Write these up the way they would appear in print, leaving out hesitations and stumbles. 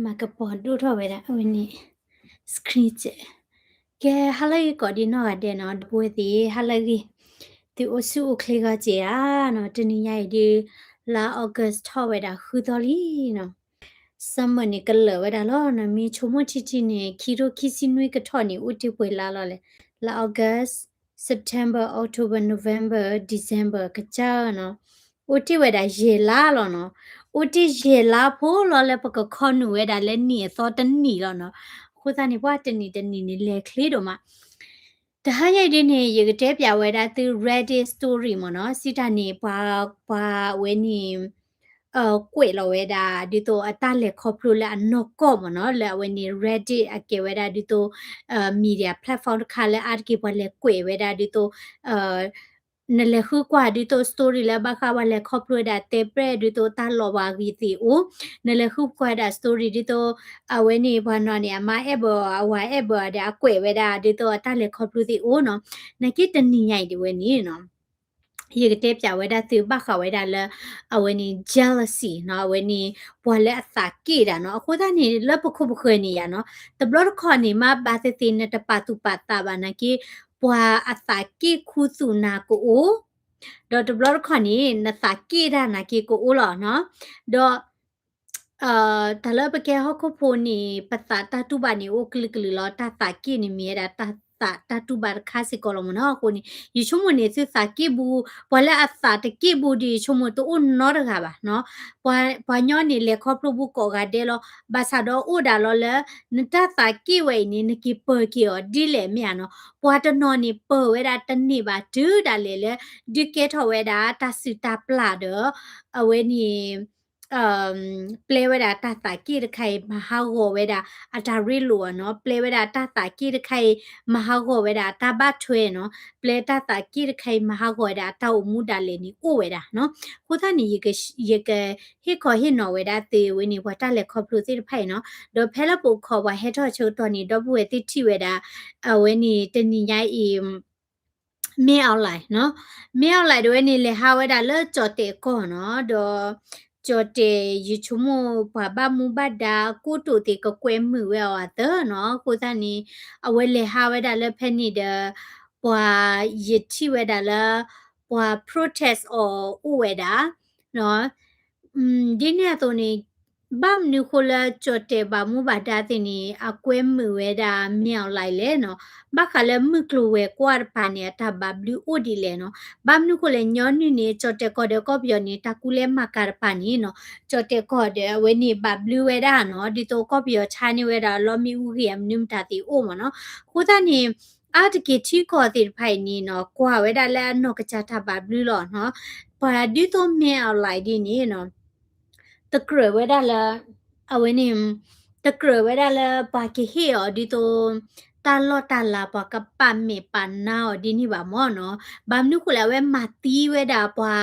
Makapondu rovera awini screech. Ke halagi kodi no ade no dwedi halagi the osu kliga jea no teniya di la August hovera hudoli no. Someone kala wera lo na mi chomo chichi ne kiro kisinui katoni uti la lo le. La August, September, October, November, December kacha no. Uti wera ye la lo no. Uti ye la po lo le paka konu wera le ni so tan ni lo no. Khuda ni wa tani ni le kli do ma. တဟရိုက်တဲ့နေရကတဲ့ပြဝဲတာသူ Reddit story မနော်စီတာနေပါဝဲနေကွေလောဝဲတာဒီတော့အတလက်ခေါပလိုလာနော့ကောမနော်လဲဝဲနေ Reddit အကေဝဲတာဒီတော့media platform တခါလဲအတကေပေါ်လဲကွေဝဲတာဒီတော့နလေခုကွာဒီတော့ story လဲဘာခါဝလဲခေါပလိုတာတေပရဒီတော့တာလောပါဂီတီအိုနလေခုကွာတာ story ဒီတော့အဝဲနေဘာနော်နေအမအဲ့ဘောအဝါအဲ့ဘောဒါကွေဝဲတာဒီတော့တာလက်ခေါပလိုတီအိုနော်နကိတနီညိုက်ဒီဝဲနေနော်ये के टेप जा वेदा तु बा खा वेदा ल Avani jealousy เนาะအဝနီဘွာလက်အစာကေတာเนาะအခုသားနေလပခုပခွေနေရเนาะတဘလခေါနေမှာဘာသတိနဲ့တပတူပတာဘာနာကေဘွာအစာကေခုစုနာကိုအိုဒေါ်တဘလခေါနေနစာကေတာနာကေကိုအိုလောเนาะဒေါ်တလပကေဟခုဖိုနီပတာတတူဘာနီအိုကလကလလောတာစာကေနေမီရာta tu bar khasi kolom no ko ni yu chomo ne se sa ke bu wala asa te ke bu di chomo to on no ga ba no pa nyo ni le kho pro bu ko ga de lo ba sa do o da lo le na ta sa ke we ni ni ki pe ki o di le mi no pa to no ni pe we da ta ni ba du da le di ke tho we da ta su ta pla de a we ni play ဝဲတာတသကိရခိုင်မဟာဂောဝဲတာအတာရီလိုနော် play ဝဲတာတသကိရခိုင်မဟာဂောဝဲတာတဘထွဲနော် play တသကိရခိုင်မဟာဂောတာတောက်မှုတာလေနီကိုဝဲတာနော်ခိုသနီရေကဟေခေါ်ဟေနော်ဝဲတာတေဝဲနီဝတာလေခေါပလိုစီဖိုင်နော်ဒေါ်ဖဲလပိုခေါ်ဝဟဲထောချိုတော်နီဒေါ်ဘွေတိတိဝဲတာအဝဲနီတနီညိုင်မေအောင်လိုက်နော်မေအောင်လိုက်တော့နေလေဟာဝဲတာလောကြော်တဲ့ကောနော်တော့ကြော်တဲ့ယူချုံမဘာမူဘဒါကိုတိုတေကကွဲမှုဝဲဝါတော့နော်ကိုသနီအဝဲလေဟာဝဲတာလက်ဖက်နေတဲ့ပွာရတိဝဲတာလားပွာ protest or ဥဝဲတာနော်ဒီနေ့တော့နေဘာမနုခလာကြော်တဲ့ဘာမူဘဒါတင်နေအကွဲမှုဝဲတာမြောက်လိုက်လဲနော်ဘာခလည်းမကလိုဝဲကွာပါနေတာဘာဘလူအိုဒီလဲနော်ဘာမနုခလည်းညောနေနေကြော်တဲ့ကော်တဲ့ကော့ပြောနေတကူလဲမကာပါနေနော်ကြော်တဲ့ကော်တဲ့ဝဲနေဘာဘလူဝဲတာနော်ဒီတော့ကော့ပြောချာနေဝဲတာလော်မီဦးကြီးမြင့်တာတီအိုမနော်ခိုးသားနေအာတကေချီခေါ်တဲ့ဖိုင်နေနော်ကွာဝဲတာလဲနော်ကချတာဘာဘလူလောနော်ဘာဒီတော့မဲအောင်လိုက်ဒီနေနော်တကရဝဲဒါလာအဝဲနေတကရဝဲဒါလာပါကေဟေော်ဒီတော့တာလော့တာလာပကပမေပနာော်ဒီနိဘာမောနော်ဘာမနုခလာဝဲမာတီဝဲဒါပွာ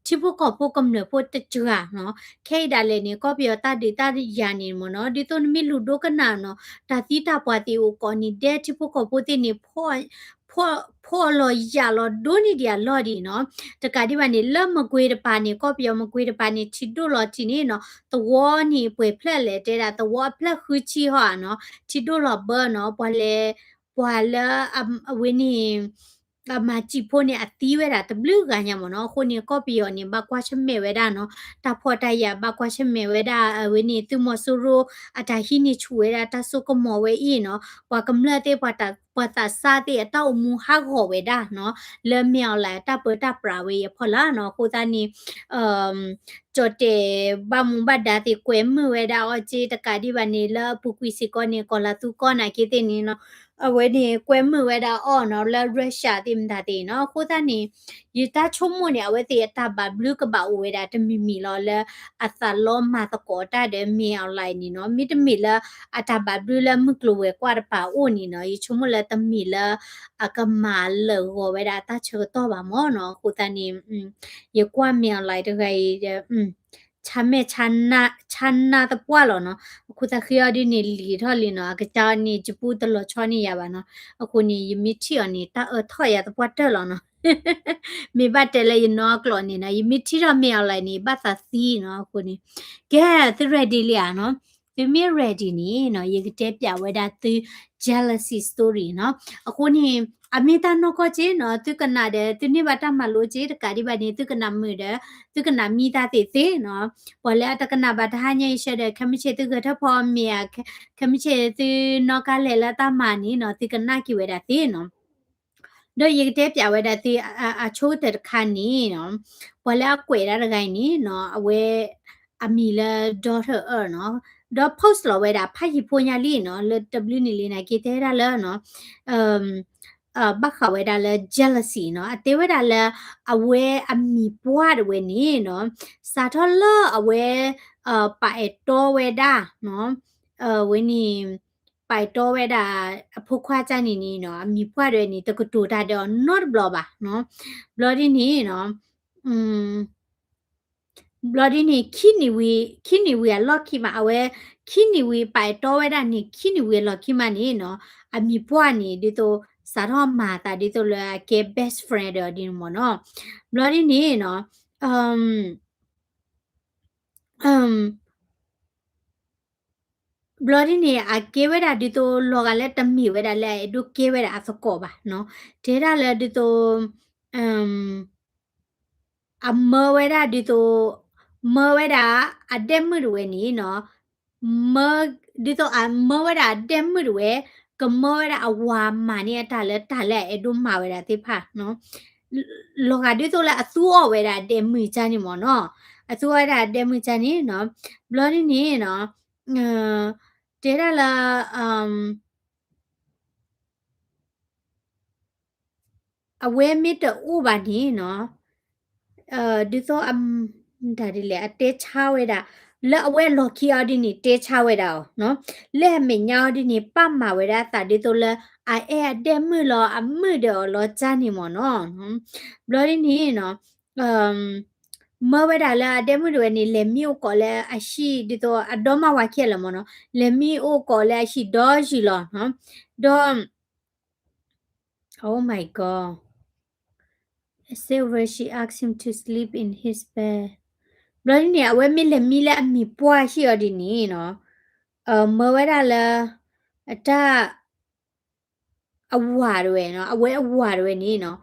ချိဖို့ကောဖို့ကမ္နဖို့တချာနော်ခဲဒါလေနေကောပြောတာဒီတာယာနေမနော်ဒီတော့မီလူဒိုကနာနော်တာတီတာပွာတီကိုကောနီဒဲချိဖို့ကောဖို့တင်နေဖောလောရလောဒိုနီဒီယာလော်ဒီနော်တကဒီဘာနေလမကွေးတပါနေကောပြောမကွေးတပါနေချီတိုလော်ချီနေနော်တဝေါနေပွေဖလက်လေတဲတာတဝေါဖလက်ခူချီဟာနော်ချီတိုလော်ဘာနော်ပွာလဲအဝင်းနေအမချီဖို့နေအတီးဝဲတာတဘလူကညာမနော်ခုနေကောပြောနေဘကွာချမဲဝဲတာနော်တဖော်တရဘကွာချမဲဝဲတာအဝင်းနေသူမဆူရိုအတဟိနေချူဝဲတာတဆုကမော်ဝဲဤနော်ပွာကမလတဲ့ပွာတာစားတဲ့တောက်မူဟာခေါ်ဝဲတာနော်လဲမြောက်လာတပတပရာဝဲရဖော်လာနော်ကိုသားနေအမ်ကြော်တဲ့ဘာမဘဒါတဲ့ကွဲမဝဲတာအချေတကဒီဘာနေလာပူကွီစီကောနေကောလာသူကောနာကေတဲ့နေနော်အဝဲဒီကွဲမှုဝဲတာအော်နော်လာရရှာတင်တာတဲ့နော်ခိုးသားနေရတာချုံမနေအဝဲတဲ့တာဘာဘလူးကပါဝဲတာတမီမီလောလဲအသလောမာတကောတာတဲ့မြေအောင်လိုက်နေနော်မိတမီလာအတာဘာဘလူးလာမကလဝဲကွာပါအိုနေနော်ရချုံမလဲတမီလာအကမာလောဝဲတာတာချေတော့ပါမောနော်ခိုးသားနေရကွာမြေအောင်လိုက်တဲ့ချမ်းမဲချမ်းနာတပွားလောနော်အခုတခရဒီနေလီထော်လီနော်ကကြာနေဂျပူတလောချောနေရပါနော်အခုနေယမီချီအနေတာထော်ရတပွားတယ်လောနော်မေဘတ်တယ်လေနော်ကလောနေနော်ယမီချီရမြောက်လိုက်နေဘတ်သာစီနော်အခုနေကဲသရဒီလီယာနော် သူမ ready နီနော်ရေကတဲ့ပြဝဲတာသူ jealousy story နော်အခုနေအမေတာနောကချေနော်သူကနာတဲ့သူနေဘာတမလို့ချေတကာဒီဘာနေသူကနာမှုတဲ့သူကနာမိတာတေသေးနော်ပေါ်လဲတကနာဘာတဟညိရှတဲ့ခမချေသူကထဖော်မြာခမချေသူနောကလဲလာတမနီနော်သူကနာကိဝဲတာသေးနော်တော့ရေတဲ့ပြဝဲတာတေအချိုးတဲ့ခါနီနော်ပေါ်လဲကွယ်ရတဲ့ခိုင်နီနော်အဝဲအမီလာ daughter နော်တော့ post လောဝဲတာဖိုက်ဖိုညာလီနော်လ w နီလီနာကေတဲရလာနော်ဘာခဝဲတာလဲ jealousy နော်အသေးဝဲတာလဲအဝဲအမီပွားတယ်ဝဲနီနော်စာထော်လအဝဲပါအတော်ဝဲတာနော်ဝဲနီပိုက်တော်ဝဲတာအဖို့ခွာချနီနီနော်အမီပွားတယ်နီတကတူတာတော့ not blow ပါနော် blow ဒီနီနော်bloody ni kini we a lucky ma awe kini we pai to we da ni kini we lucky ma ni no ami bwa ni di to sa ro ma ta di to la ke best friend di mo no bloody ni no um um bloody ni a ke we da di to lo ga le ta mi we da le du ke we da a so ko ba no de da le di to um အမေဝဲတာဒီတော့မေဝဲတာအတက်မှုတွေနီနော်မေဒီတော့အမေဝဲတာတက်မှုတွေကမေဝဲတာအဝါမာနေတာလဲအဒုမာဝဲတာတိဖာနော်လောကဒီတော့လဲအသူ့ဝဲတာတက်မှုချာနေမော်နော်အသူ့ဝဲတာတက်မှုချာနေနော်ဘလော်ဒီနေနော်တဲရလာအဝဲမီတဥပါနေနော်ဒီတော့ဒါဒီလေအတဲချဝဲတာလဲအဝဲလော်ခီအော်ဒီနီတဲချဝဲတာနော်လဲမညောဒီနီပတ်မှာဝဲတာတာဒီတော့လဲအဲတဲမှုလောအမှုတော့လောချာနေမော်နော်ဘလော်ဒီနီနော်မဝဲတာလဲတဲမှုတွေနီလေမြို့ကောလဲအရှိဒီတော့အတော်မဝါခဲလမော်နော်လေမြို့ကောလဲအရှိဒေါ်ရှိလောနော်ဒေါ် oh my god Silver she asked him to sleep in his bed ဘလို့နေအဝဲမီလဲအမီပွားရှိရဒီနီနော်မဝဲတာလဲအတအဝါတွေနော်အဝဲအဝါတွေနီနော်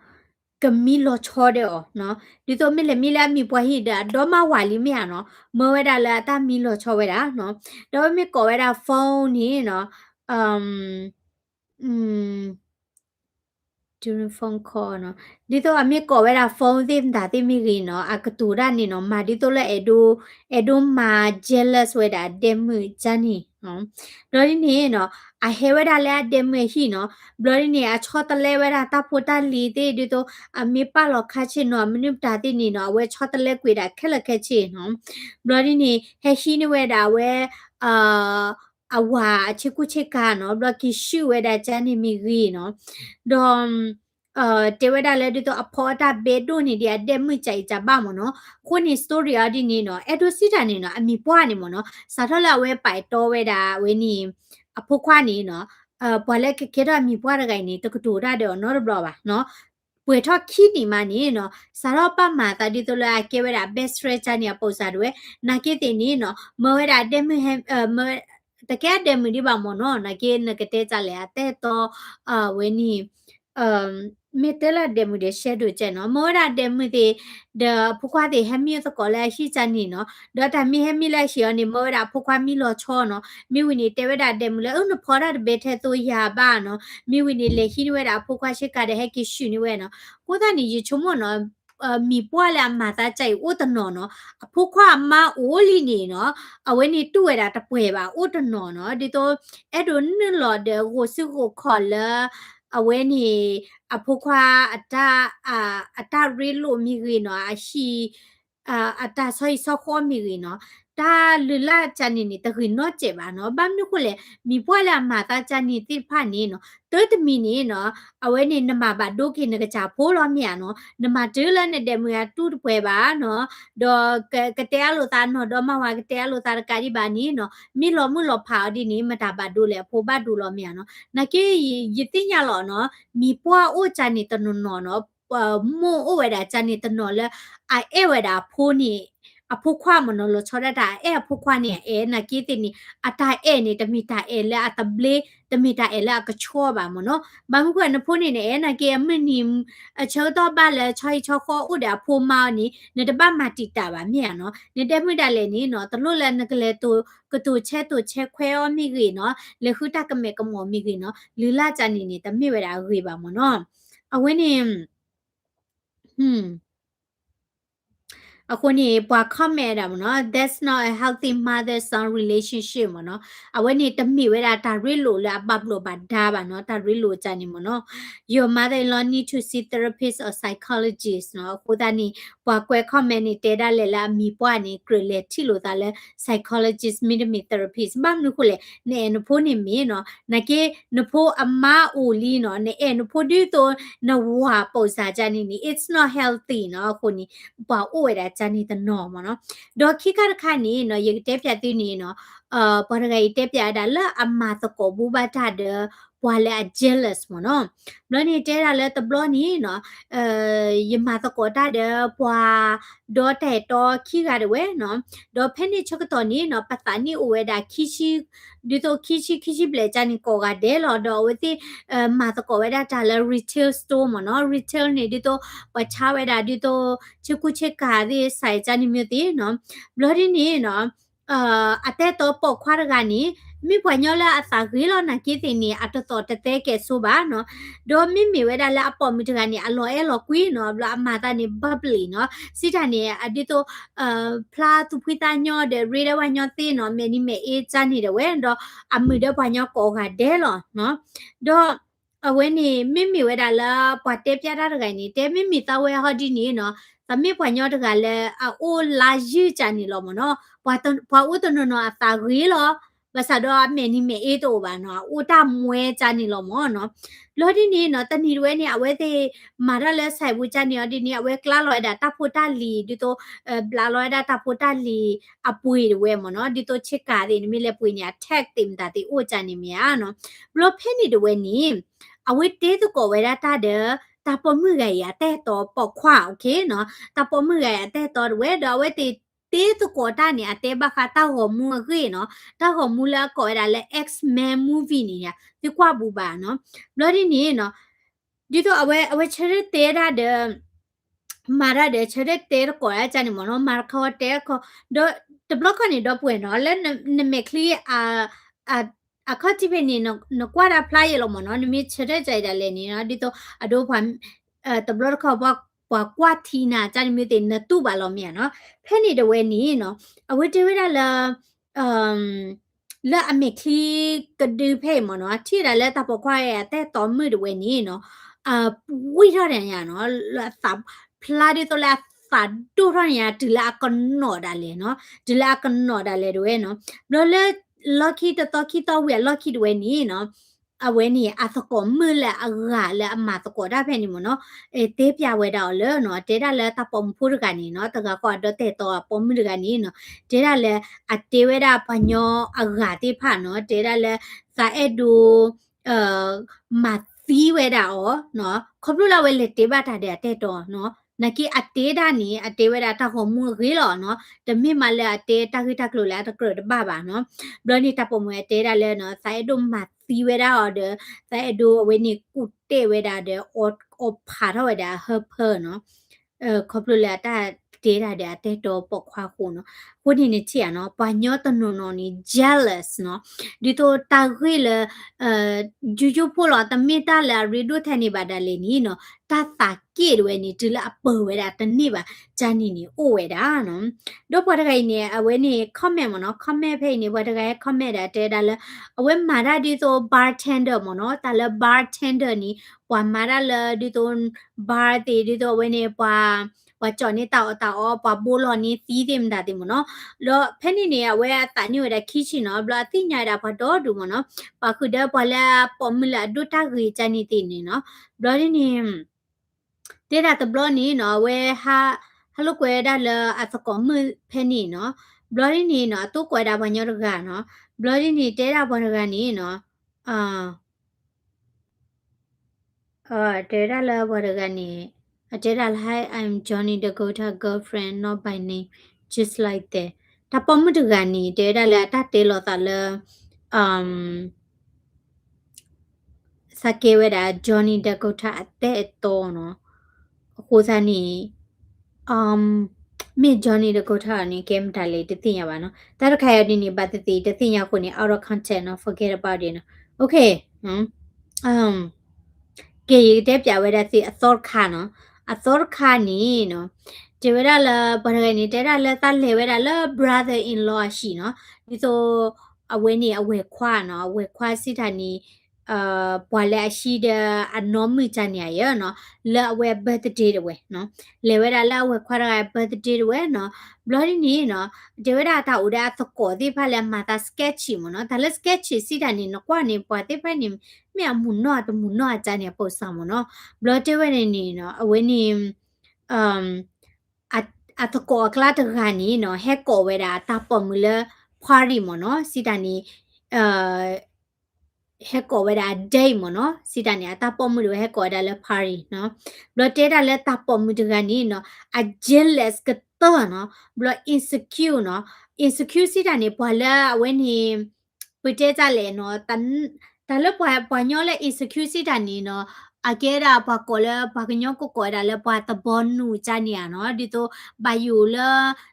ကမီလောချောတဲ့နော်ဒီတော့မီလဲအမီပွားဟိတာတော့မဝါလီမရနော်မဝဲတာလဲအတမီလောချောဝဲတာနော်တော့မီကောဝဲတာဖုန်းနီနော်อืม during phone call နော်ဒီတော့အမေကောဝဲတာဖုန်းသိတာတိမိကြီးနော်အကတူရနေနော်မာဒီတော့လဲအဒိုမာ jealous ဝဲတာဒဲမှုဂျန်နီနော်ဘလို့ဒီနေနော်အဟဲဝဲတာလဲဒဲမှုဟိနော်ဘလို့ဒီနေအချောတလဲဝဲတာတဖို့တလီတဲ့ဒီတော့အမေပါလောခချင်နော်မနုတာတိနေနော်ဝဲချောတလဲကွေတာခက်လက်ခက်ချင်နော်ဘလို့ဒီနေဟဲရှိနေဝဲတာဝဲအဝါအချစ်ကုချစ်ကနော်ဘလကီရှူဝဲတာချန်နေမိကြီးနော်ဒေါ်တေဝဒါလဲဒီတော့အဖော်တာဘေဒိုနေဒီအတက်မှုကြိုက်ကြပါမနော်ခုနေ story အဒီနေနော်အဲ့ဒိုစီတာနေနော်အမီပွားနေမနော်စာထော်လာဝဲပိုက်တော်ဝဲတာဝဲနေအဖို့ခွာနေနော်ဘွာလဲခေတော့အမီပွားရခိုင်နေတကတူရတဲ့နော်ဘလပါနော်ပွေထော့ခီနီမနီနော်စာတော့ပတ်မှာတာဒီတော့လာကေဝဲတာ best friend ချာနေပုံစားတွေနာကေတင်နေနော်မဝဲတာတက်မှုမတကယ်တယ်မဒီပါမနော်နာကေနကတဲ့ကြလေအတဲ့တော့ဝဲနီမေတလာဒမှုde share တို့ကျနော်မောရာဒမှုde the ဖခွားde ဟမီစကောလဲရှိချနီနော်ဒေါ်တာမီဟမီလဲရှိရနေမောရာဖခွားမီလောချောနော်မိဝီနေတေဝဒါဒမှုလဲအုံဖော်ရဘေထဲသူရာပါနော်မိဝီနေလေခိနဝဲတာဖခွားရှိကတဲ့ဟက်ကိရှူနေဝဲနော်ကိုသားနေရချုံမနော်မီပွားလာမာတာကြိုက်ဥတနော်နော်အဖို့ခွာမအိုးလီနေနော်အဝဲနေတူဝဲတာတပွဲပါဥတနော်နော်ဒီတော့အဲ့ဒိုနလော်တဲ့ကိုစုကိုခေါ်လာအဝဲနေအဖို့ခွာအတရီလိုမီရီနော်အရှိအတဆွိဆောခေါ်မီရီနော်ဒါလလာချန်နေတခိနော်ကျေပါနော်ဘာမြခုလေမိပွားလာမာတာချန်နေတိဖာနေနော်တေတမီနေနော်အဝဲနေနမဘာဒိုကိနကချာဖိုးလောမြနော်နမတေလနဲ့တဲ့မွေတူတပွဲပါနော်ဒေါ်ကတဲလိုသားနော်ဒေါ်မဝါကတဲလိုသားကာဒီဘာနီနော်မိလောမှုလောဖာဒီနေမတာဘာဒိုလေဖိုးဘဒူလောမြနော်နကေယတိညာလောနော်မိပွားအိုချန်နေတနနော်နော်မို့အိုဝဲတာချန်နေတနော်လေအဲဝဲတာဖိုးနေ a pokwa mono lo chorada e a pokwa ni e na kiti ni ata e ni tamita e la atable tamita e la ka chwa ba mono ba mu kwa na phone ni e na ke mani a chaw to ba la choi cho kho u da pho ma ni ne da ba ma ti ta ba mya no ne de mu da le ni no to lo la na ka le to che khwe o mi gi no le khu ta ka me ka mo mi gi no lu la cha ni ta mi we da gi ba mono a wen ni ako ni pwa comment da mo no that's not a healthy mother son relationship mo no awe ni tami we da ta ri lo la bab lo ba da ba no ta ri lo cha ni mo no your mother in law need to see therapist or psychologist no ko da ni pwa kwe comment ni te da le la mi pwa ni kre le ti lo da le psychologist mi therapist ba nu ko le ne no pho ni mi no na ke no pho ama o li no ne e no pho di to na wa po sa cha ni it's not healthy no ko ni pa o era chani ta no mo no do khi ka kha ni no ye te pya ti ni no pa ra ga te pya da la amma to ko bu ba ta de bwa le a jealous mo no no ni te da le ta blo ni no ye ma to ko ta de bwa do te to khi ga de we no do phe ni chok to ni no pa ta ni o we da di to khi chi ble chani ko ga de lo do we ti ma to ko we da ta le retail store mo no retail ni di to pa cha we da di to ချစ်ကူချစ်ကာဒီဆိုင်ချာနီမြတီနော်ဘလော်ဒီနီနော်အတဲ့တော့ပေါခွာရကနီမိပွားညောလာအစာဂီလောနာကီတင်နီအတတော်တတဲကဲဆိုပါနော်ဒေါ်မိမိဝဲဒါလာအပေါ်မိတကနီအလော်အဲလော်ကွီနော်ဘလာအမာတာနီဘဘလီနော်စီတာနီအဒီတော့ဖလာသူဖိတာညောတဲ့ရေဒဝညောတီနော်မဲနီမဲအေးချာနီတဲ့ဝဲတော့အမိတဲ့ပွားညောကောကဒဲလောနော်တော့ အဝဲနေမိမိဝဲတာလာပွားတက်ပြတာတကိုင်နေတဲမိမိတဝဲဟောဒီနေနော်သမီးပွားညောတကလည်းအိုလာယူချာနေလောမနော်ပွားဦးတနော်အသာကြီးလောဘာသာတော့အမေနီမေအေးတော့ပါနော်ဦးတမွဲချာနေလောမောနော်လောဒီနေနော်တနီရွဲနေအဝဲသေးမာရလဲဆိုင်ဘူးချာနေဒီနေအဝဲကလာလောဒါတဖိုတာလီဒီတော့ဘလာလောဒါတဖိုတာလီအပွေဝဲမနော်ဒီတော့ချစ်ကာဒီမိလဲပွေညာ tag တင်တာတီဦးချာနေမြာနော်ဘလို့ဖဲနေတော့ဝဲနေအဝဲတေးသူကိုဝဲတာတဲ့ตาปมือไงอะแต่ต่อปอกขวาโอเคเนาะตาปมือไงอะแต่ต่อเวดอเวติတေးတကောတာနေအတဲဘခတာဟောမူခေနော်တာဟောမူလာကောရလဲ X-Men movie နေရဒီကွာဘူးပါနော်ဘလို့ဒီနေနော်ဒီတော့အဝဲချရတဲရတဲ့မာရတဲ့ချရတဲကောရချာနေမနော်မာခေါ်တဲခေါ်ဒတဘလကနေတော့ပွင့်နော်လဲနမကလီအာအခတိပဲနေနော်ကွာရဖလိုက်ရလို့မနော်နမချရကြိုက်တယ်လေနေနော်ဒီတော့အတော့ဘာတဘလခေါ်ပွားကွာတီနာချာနေမြတဲ့နတူပါလို့မြန်နော်ဖဲနေတဝဲနေနော်အဝဲတေဝဲလာအမ်လာအမေခလီကဒူဖေမနော်ချီရလဲတပခွာရတဲ့တော်มือတဝဲနေနော်ဝိရတဲ့ရနော်လာသဖလာဒီတော့လာဖာဒူရရတူလာကနော်ဒါလေနော်ဒီလာကနော်ဒါလေတော့နော်ဘလလဲ lucky တော့ခိတော့ဝဲ lucky တဝဲနေနော်အဝဲနေအသကောမလအဂါလအမတကောဒါဖဲနေမနော်တေးပြဝဲတော့လေနော်တေးရလဲတပုံဖူးရကနေနော်တကကောတော့တဲ့တော့ပုံမရကနေနော်တေးရလဲအတေးဝဲတာပညောအဂါတေးဖာနော်တေးရလဲစာအဲ့ဒူမသီးဝဲတာဩနော်ခေါပလူလာဝဲလက်တေးပါတာတဲ့တော့နော်နကီအတေးဒါနီအတေးဝဲတာတဟောမူခေလောနော်တမိမလဲအတေးတခိတကလိုလဲတကရတပါပါနော်ဘလနီတပုံမွဲတေးဒါလဲနော်ဆိုင်ဒုမသီဝဲတာအော်တဲ့ဆိုင်ဒုဝဲနီကုတေဝဲတာတဲ့အော်ဖာတော့ဝဲတာဟပ်ဖာနော်ခေါပလူလာတာတေးတာတဲ့တော့ပေါခွာခုနော်ခုဒီနေချီနော်ပညောတနုံနော်နီ jealous နော်ဒီတော့တာခွေလဂျူဖိုလောတမေတာလာရီဒိုထနေပါဒလေနီနော်တာတာကေဝဲနီဒီလာပဝဲတာတနေ့ပါဂျာနီနီအိုဝဲတာနော်တော့ဘွားတကိုင်နေအဝဲနေ comment မနော် comment ဖိနေဘွားတကိုင် comment တာတဲတာလဲအဝဲမာရဒီဆို bartender မနော်တာလဲ bartender နီဘွာမာရလဲဒီတော့ bar တီဒီတော့ဝဲနေဘွာจอนี่ตาปะโบลอนี่ตีเต็มดาติมเนาะแล้วเพนนี่เนี่ยเวตานี่เวดาคิชิเนาะบลาติญาดาพะดอดูมเนาะปะคือดาปะลาปอมลาดุตากีจานี่ตินี่เนาะบลานี่เตดาตบลอนี่เนาะเวฮาโลกเวดาลอะสกอมือเพนนี่เนาะบลานี่เนาะตุกวดาบัญญรกาเนาะบลานี่เตดาบัญญรกานี่เนาะอ่าเตดาลบัญญรกานี่Adela, hi, I'm Johnny Dakota girlfriend, not by name. just like that တာပေါ်မှုတကန်နီတဲဒါလာတတဲလောတာလစကေဝဒါဂျော်နီဒကိုတာအတဲ့တော့နော်အခုစားနီမေဂျော်နီဒကိုတာနီကမ်တလေတသိရပါနော်တာရခါရဒီနီပတ်တိတသိရခုနီ out of content နော် forget about it နော် okay ကေရတဲ့ပြဝဲတဲ့စီအသောခါနော်အသောခါနီနော်ဒီဝဲလာဘာရနေတဲ့လာတလေဝဲလာ brother in law ရှိနော်ဒီဆိုအဝဲနေအဝဲခွာနော်အဝဲခွာစီတာနီပွာလဲရှိတဲ့အနော်မီချန်ရရနော်လာအဝဲ birthday တွေနော်လေဝဲလာအဝဲခွာရ birthday တွေနော် bloody နီနော်ဒီဝဲတာဦးဒါသကောဒီဖာလဲမာတာ sketch မနော်ဒါလဲ sketch စီတာနီနော်ကွာနေပွာတိဖာနီမြမှုနော်တမှုနော်အချန်ရပို့ဆောင်မနော် bloody ဝဲနေနော်အဝဲနေအတကောကလာတခါနီနော်ဟက်ကောဝဲတာတာပေါ်မူလခွာရီမနော်စီတာနီဟက်ကောဝဲတာ day မနော်စီတာနီအတာပေါ်မူလဟက်ကောဒါလဲ party နော်ဘလတဲဒါလဲတာပေါ်မူတကနီနော်အ jealous ကတော့နော်ဘလ insecure နော် insecure စီတာနီဘလာဝဲနေပတဲကြလဲနော်တန်ဒါလဲပွာညောလဲ insecure စီတာနီနော်အကဲရာဘာကောလဲဘာကညောကိုကောဒါလဲဘာတဘောနူချာနီယာနော်ဒီတော့ဘာယူလဲ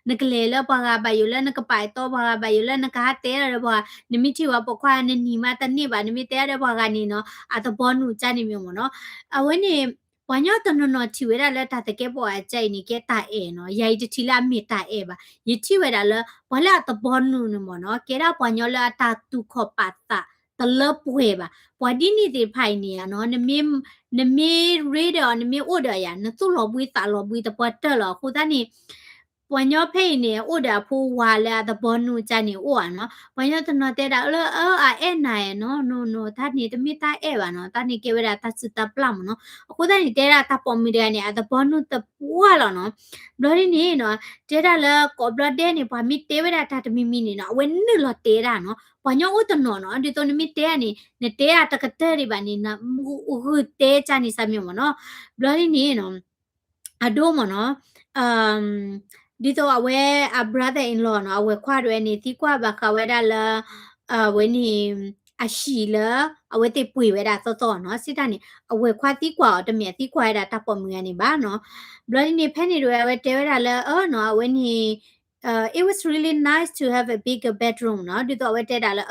နကလေလဲဘာကဘာယူလဲနကပိုင်တော့ဘာကဘာယူလဲနကဟာတဲရဘာနမီချီဝပခွာနနီမတနိဘာနမီတဲရဘာကနီနော်အတဘောနူချာနီမျိုးမနော်အဝဲနေဘာညောတနနော်ချီဝဲတာလဲတာတကဲပေါ်အကြိုက်နီကဲတာအဲနော်ရိုက်တတီလာမီတာအဲပါယချီဝဲတာလဲဘာလာတဘောနူနမနော်ကဲရာဘာညောလာတာတူခောပါတာတလပွဲပါဘွာဒီနီဒီဖိုင်နီယာနော်နမီရေဒါနမီအိုဒါယာနသူလောပွေးတာလောပွေးတပတ်တလောခုတနီပွန်ညောဖိနေအိုဒါဖိုးဝါလာတဘောနူချနီအိုอ่ะနော်ပွန်ညောတနော်တဲတာအဲနိုင်နော်နိုဒါနီတမီတာအဲပါနော်တာနီကေဝရာတစတပလမ်နော်အခုတနီတဲတာတပေါ်မီဒါနီအတဘောနူတပွာလောနော်ဘလို့နီနော်တဲတာလကောဘလဒဲနီဘာမီတဲဝရာတာတမီမီနီနော်အဝဲနူလောတဲတာနော်ပွန်ညောဥတနော်နော်ဒီတော့နမီတဲနီနတဲအတကတဲရီပါနီနဥတဲချနီစမျိုးမနော်ဘလို့နီနော်အဒိုမနော်ဒီတော့အဝဲ a brother in law နော်အဝဲခွာရဲနေတီကွာဘခဝဲဒါလာဝဲနေအရှိလာအဝဲတေပွေဝဲတာစောစောနော်စစ်တနေအဝဲခွာတီကွာတမြက်တီကွာရတာတပေါ်မြနေပါနော်ဘလနေဖဲနေရဲဝဲတဲဝဲတာလာနော်အဝဲနေit was really nice to have a bigger bedroom နော်ဒီတော့ဝဲတဲတာလာ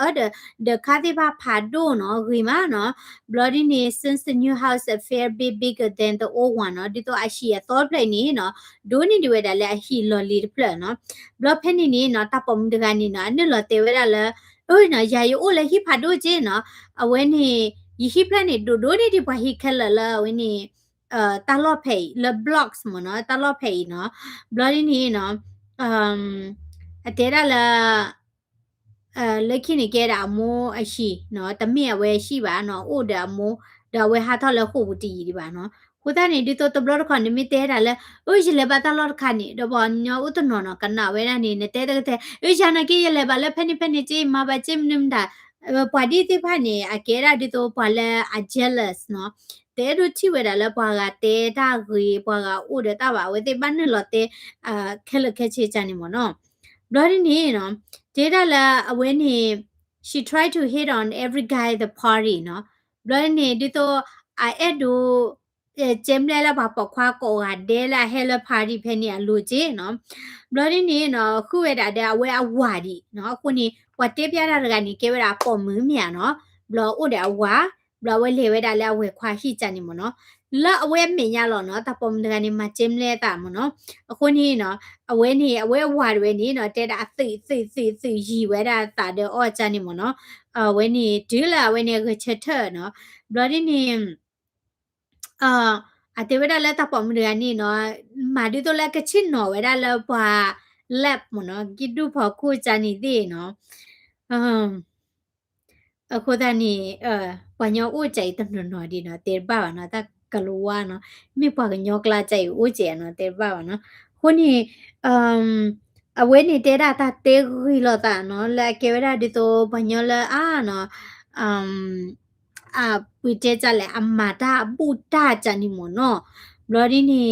the khadiba phado နော်ဂီမနော် bloody ne since the new house a fair bit bigger than the old one နော်ဒီတော့အရှိရ thought play နေနော်ဒိုးနေဒီဝဲတာလဲအရှိလော်လီပလနော် block ဖဲနေနေနော်တပုံတကနေနော်အနလော်တဲဝဲတာလဲအိုးနော်ယာယိုလဲဟိဖာဒိုကျင်းနော်အဝဲနေယဟိဖလနေဒိုနေဒီဘဟိခက်လလဝဲနေတာလော့ဖေးလ blocks မနော်တာလော့ဖေးနော် bloody နေနော်အတဲရလာလက်ခိနေကဲတာမိုးအရှိနော်တမင်ဝဲရှိပါနော်အိုဒါမိုးဒါဝဲဟာတော့လခုဘူးတီဒီပါနော်ကိုသားနေဒီတော့တဘလခဏမိတဲတာလဲအိုရလေပါတလောခဏနေတော့ဘောညောဥတနော်နော်ကနာဝဲနေနေတဲ့တဲ့အိုရနာကီရလေပါလဲဖနေဖနေချီမပါချင်နမ်ဒါပွာဒီတိဖာနေအကဲရာဒီတော့ပါလဲအ jealous နော်တဲတို့ချိဝဲတာလဲပွာကတဲတာကြီးပွာကအိုဒတာပါဝဲတိပန်းနဲ့လော်တဲခဲလခဲချေချန်နေမနော်ဘလော်ဒီနေနော် Data la when she tried to hit on every guy at the party เนาะဘလို့နေဒီတော့အဲ့ဒိုကျင်းလဲလာပါပခွာကောကဒဲလာဟဲလာပါတီဖဲနေလူကြီးเนาะဘလို့နေနော်ခုရတာတဲ့အဝဲအဝါဒီเนาะခုနေဝတ်တေးပြတာကနေကေဝရာပေါ်မင်းမြန်เนาะဘလို့ဥတဲ့အဝါဘလို့ဝဲလေဝဲတာလဲဝဲခွာဟိချန်နေမနော်လာအဝဲမင်းရလောနော်တပေါ်မင်းကနေမကျင်းလဲတာမနော်အခုနေနော်အဝဲဝါရွဲနေနော်တဲတာသိရီဝဲတာတာတဲ့အော်ချန်နေမနော်အဝဲနေဒီလာဝဲနေကချက်ထနော်ဘလို့နေအတေဝဒါလက်တပေါ်မရနီနော်မာဒီတိုလက်ကချင်နော်ဝဲဒါလပွာလက်မနော်ဂီဒူဖို့ခုချာနီသေးနော်အမ်အခုတနီပညောဦးကြိုက်တနော်ဒီနော်တေပါနော်တကလောဝါနော်မိပွားကညောကလာကြိုက်ဦးကျဲနော်တေပါနော်ခုနီအမ်အဝဲနေတေတာတာတေခီလောတာနော်လက်ကေဝဒါဒီတိုပညောလာအာနော်အမ်ပွေတဲကြလဲအမတာပူတာကြနီမနော်ဘလော်ဒီနီ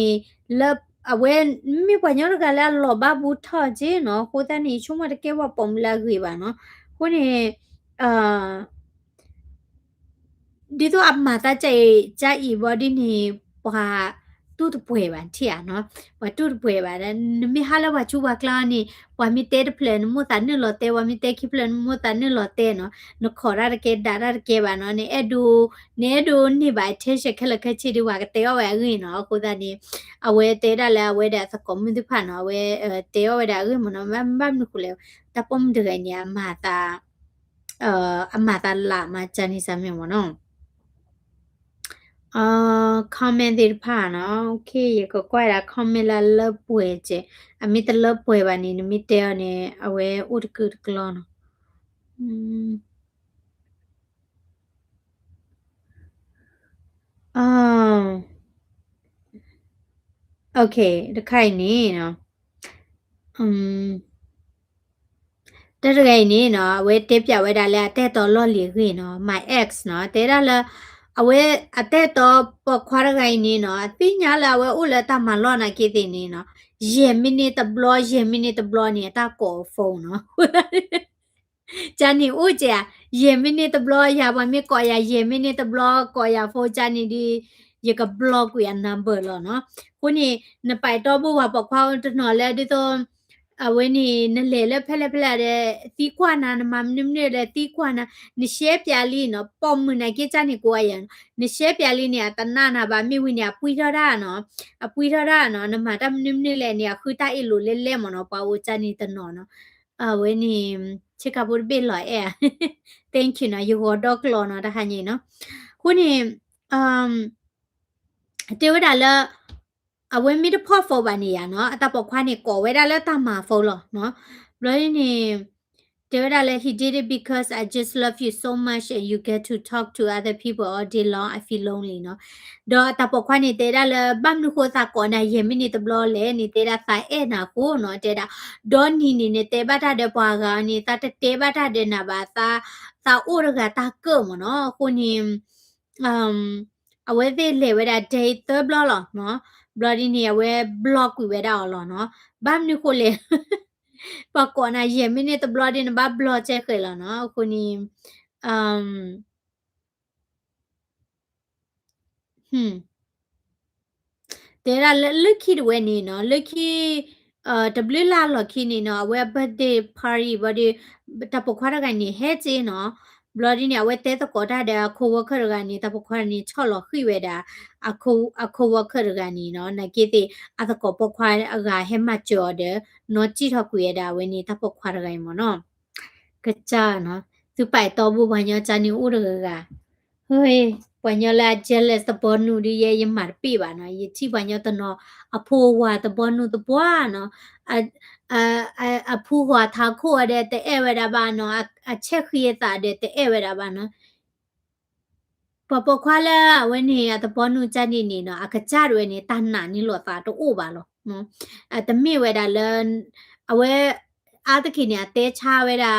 လ mi pañol gala lo babu thaje no kota ni chuma ke wa pomla gwi ba no koneဒီတော့အမှားတကြိုက်ကြိုက် body နေပါတူတပွဲပါတီရနော်ဘာတူတပွဲပါနမဟာလာဝချူပါကလာနေဝါမီတဲပလန်မတန်နလောတဲဝါမီတဲခိပလန်မတန်နလောတဲနော်နခေါ်ရတဲ့ဒါရတဲ့ပါနော်နေအဒူနေဒူနေပါထဲချက်ခလခချီဒီဝါကတဲဝဲရင်းနော်ကိုသားနေအဝဲတဲရလဲအဝဲတဲ့စကွန်မီဒီဖာနော်အဝဲတဲဝဲတဲ့ရင်းမနော်မမ်ဘမ်နခုလေတပုံဒရညာမာတာအမာတာလာမချန်နီစမြမနော်comment တွေဖာနော်โอเคရကကွာလာ comment လာလပွဲကျအမိတလပွဲပါနေမိတဲနေအဝဲဥဒကုကလောနော်อืมอ่าโอเคတခိုင်နေနော်อืมတရဂိုင်နေနော်အဝဲတက်ပြဝဲတာလဲတဲ့တော်လော့လီခွေနော် my ex နော်တဲရလာအဝဲအတဲ့တော့ပခွာရဂိုင်နေနော်အသိညာလာဝဲဥလက်တမလော့နာကေတင်နေနော်ယေမီနီတဘလော့ယေမီနီတဘလော့နေတာကောဖုန်းနော် จานี่อู้เจียเยมินี่ตะบลอยาบ่มีก่อยาเยมินี่ตะบลอก่อยาโฟจานี่ดียกะบล็อกกูยานัมเบอร์ลอเนาะคุนี่นไปตอบ่ว่าปอกควาตนอแลดิโตအဝင်းနေနလေလက်ဖက်လက်ဖက်တဲ့တီကွာနာနမနင်းနေတဲ့တီကွာနာနရှဲပြလီနော်ပုံမနေကြချနေကိုရန်နရှဲပြလီနေတနာနာပါမိဝိနေပွီထရနော်အပွီထရနော်နမတမနင်းနေလေနေခူတိုင်လိုလဲလဲမနော်ပါဝချနေတနော်နော်ဝင်းနေချစ်ကဘူးဘေးလော်အဲ thank you နော် you go dog လောနော်တခါညင်နော်ခုနေတေဝဒါလာအဝဲမီတဖော့ဖော်ပါနေရနော်အတပခွားနေကော်ဝဲဒါလဲတမှာဖုန်းလောနော်ဘလို့နေတေဝဒါလဲ he did it because I just love you so much and you get to talk to other people all day long I feel lonely နော်တော့အတပခွားနေတေဒါလဲဘမ်နုခိုစာကောနာယေမီနေတဘလို့လဲနေတေဒါဆိုင်အဲနာကိုနော်တေဒါဒေါ်နီနေနေတေဘတာတဲ့ပွားကနေတတေဘတာတဲ့နာပါသာအိုရကတာကောမနော်ခုနေအဝဲသေးလေဝဲဒါ date သဘလောနော် bloody နေဝဲ block ဝဲဒါလောနော်ဘာမနခုလေပကောနာယေမီနေတ bloody နဘာ block ချက်ခဲလောနော်ခုနီတေရာလက်ခိဝဲနေနော်လက်ခိတဘလလာလခိနေနော်ဝဲ birthday party body တပခွာရကနေဟဲချေနော် bloody နေဝဲတဲတကောတာတဲ့ခိုဝခရကနေတပခွာနေ6လခိဝဲတာအခုဝခရကနေနော်နကေတေအတကောပခွာအကဟဲမကျော်တဲ့နော်ကြည့်ထောက်ကွေတာဝဲနေတပခွာရကနေမနော်ကကြနော်သူပိုက်တော့ဘူးဘာညချာနေဥရကเฮ้ยปัญญาละ jealous ตะบอนูดิเยยมาปีบานะยที่ปัญญาตะเนาะอโพวาตะบอนูตะบัวเนาะอะอะพูวาทาโคอะเดแต่เอเวดาบาเนาะอะเช็คเยตาเดแต่เอเวดาบาเนาะปอปอควาละวันนี้อะตะบอนูจันนี่นี่เนาะอะกะจาด้วยนี่ตันนานี่หลอตาตะโอบาโลเนาะอะตะเมเวดาเลนอะเวอาตะคิเนี่ยเตชาเวดา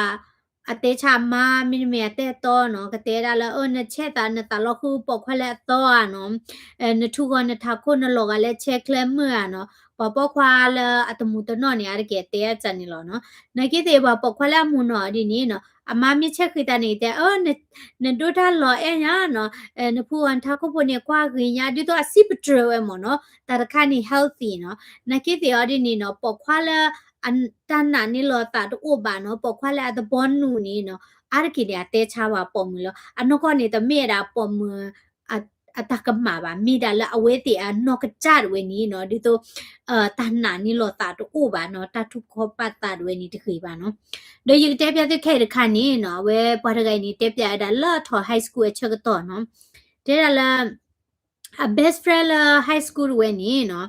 အသေးချာမမင်းမရတဲ့တော့နော်ကတဲ့ရလာနချက်တာနတလောက်ခုပေါခွက်လက်တော့နော်နထုကနထခုနလောကလည်းချက်လဲမရနော်ပေါခွာလအတမှုတနော်နေရတဲ့တဲ့ချန်နီလောနော်နကိတဲ့ပေါခွက်လက်မှုနော်ဒီနီနော်အမမြချက်ခိတနေတဲ့နဒိုတာလောအဲညာနော်နဖူအန်ထခုဖို့နေကွာခင်းညာဒီတော့အစိပထရဝဲမနော်တာခါနီ healthy နော်နကိတဲ့ရဒီနီနော်ပေါခွာလอันตานนานี่ลอตาตโอบาเนาะปอควาละตะบอนนูนี่เนาะอารกิเดียเตชาวาปอมลออันนก็นี่ตะเมดาปอมอะอะตะกะมาบามีดาละอเวติอะนอกะจาดเวนี่เนาะดิโตตานนานี่ลอตาตโอบาเนาะตาทุกขอปาตาเวนี่ตะขีบาเนาะโดยยิงเตปยาตะแค่คันนี่เนาะเวปอตะไกนี่เตปยาดาละทอไฮสคูลเชกตอเนาะเดดาละa best friend la high school เวนี่เนาะ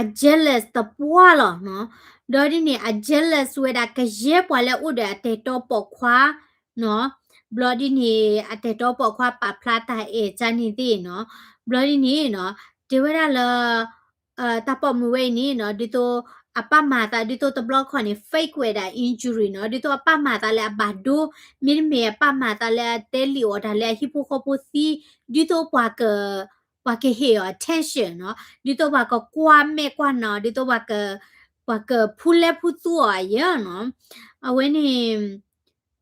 a jealous တပွားလောနော်ဒေါ်ဒီနေ a jealous ဝဲတာကရဲပွားလဲဥဒတဲ့တော့ပေါခွာနော် bloody နေအတဲ့တော့ပေါခွာပါဖလာတာအေချန်နေသေးနော် bloody နေနော်ဒီဝဲတာလာတပမဝဲနေနော်ဒီတော့အပမာတာဒီတော့တဘလော့ခွန်နေ fake ဝဲတာ injury နော်ဒီတော့အပမာတာလဲဘာဒိုမင်းမေအပမာတာလဲတဲလီအော်ဒါလဲဟီပိုခိုပိုစီဒီတော့ပွားက ว่าเกเหี่ยว attention เนาะดิโตว่าก็กว่าแม่กว่าเนาะดิโตว่าก็พูดแล้วพูดตัวเยอะเนาะเอาไว้นี่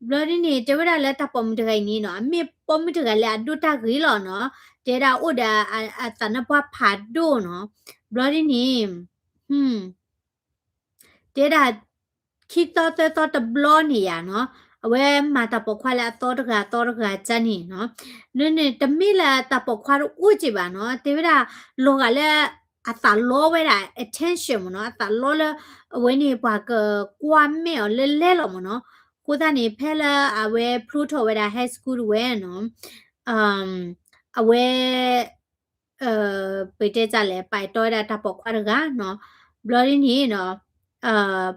บลอนี่เจเวลาแล้วตาปอมตะไกนี่เนาะเมปอมตะไกแล้วดูตากรีหรอเนาะเจดาอุดาอะตนะปะผาดโดเนาะบลอนี่တေဒါခိတောတဘလနီယာနော်အဝဲမာတာပခွာလာတော့တကချန်နီနော်နတမီလာတပခွာရူကြည့်ပါနော်တေဒါလောကလည်းအသာလောဝဲတာ attention မနော်အသာလောလအဝဲနေပါကကွာမဲလဲလောမနော်ကိုသားနေဖဲလာအဝဲဖရူထော်ဝဲတာ high school ဝဲနော်အမ်အဝဲပေတဲ့ကြလဲပိုက်တော့တာတပခွာရကနော်ဘလရင်းနီနော်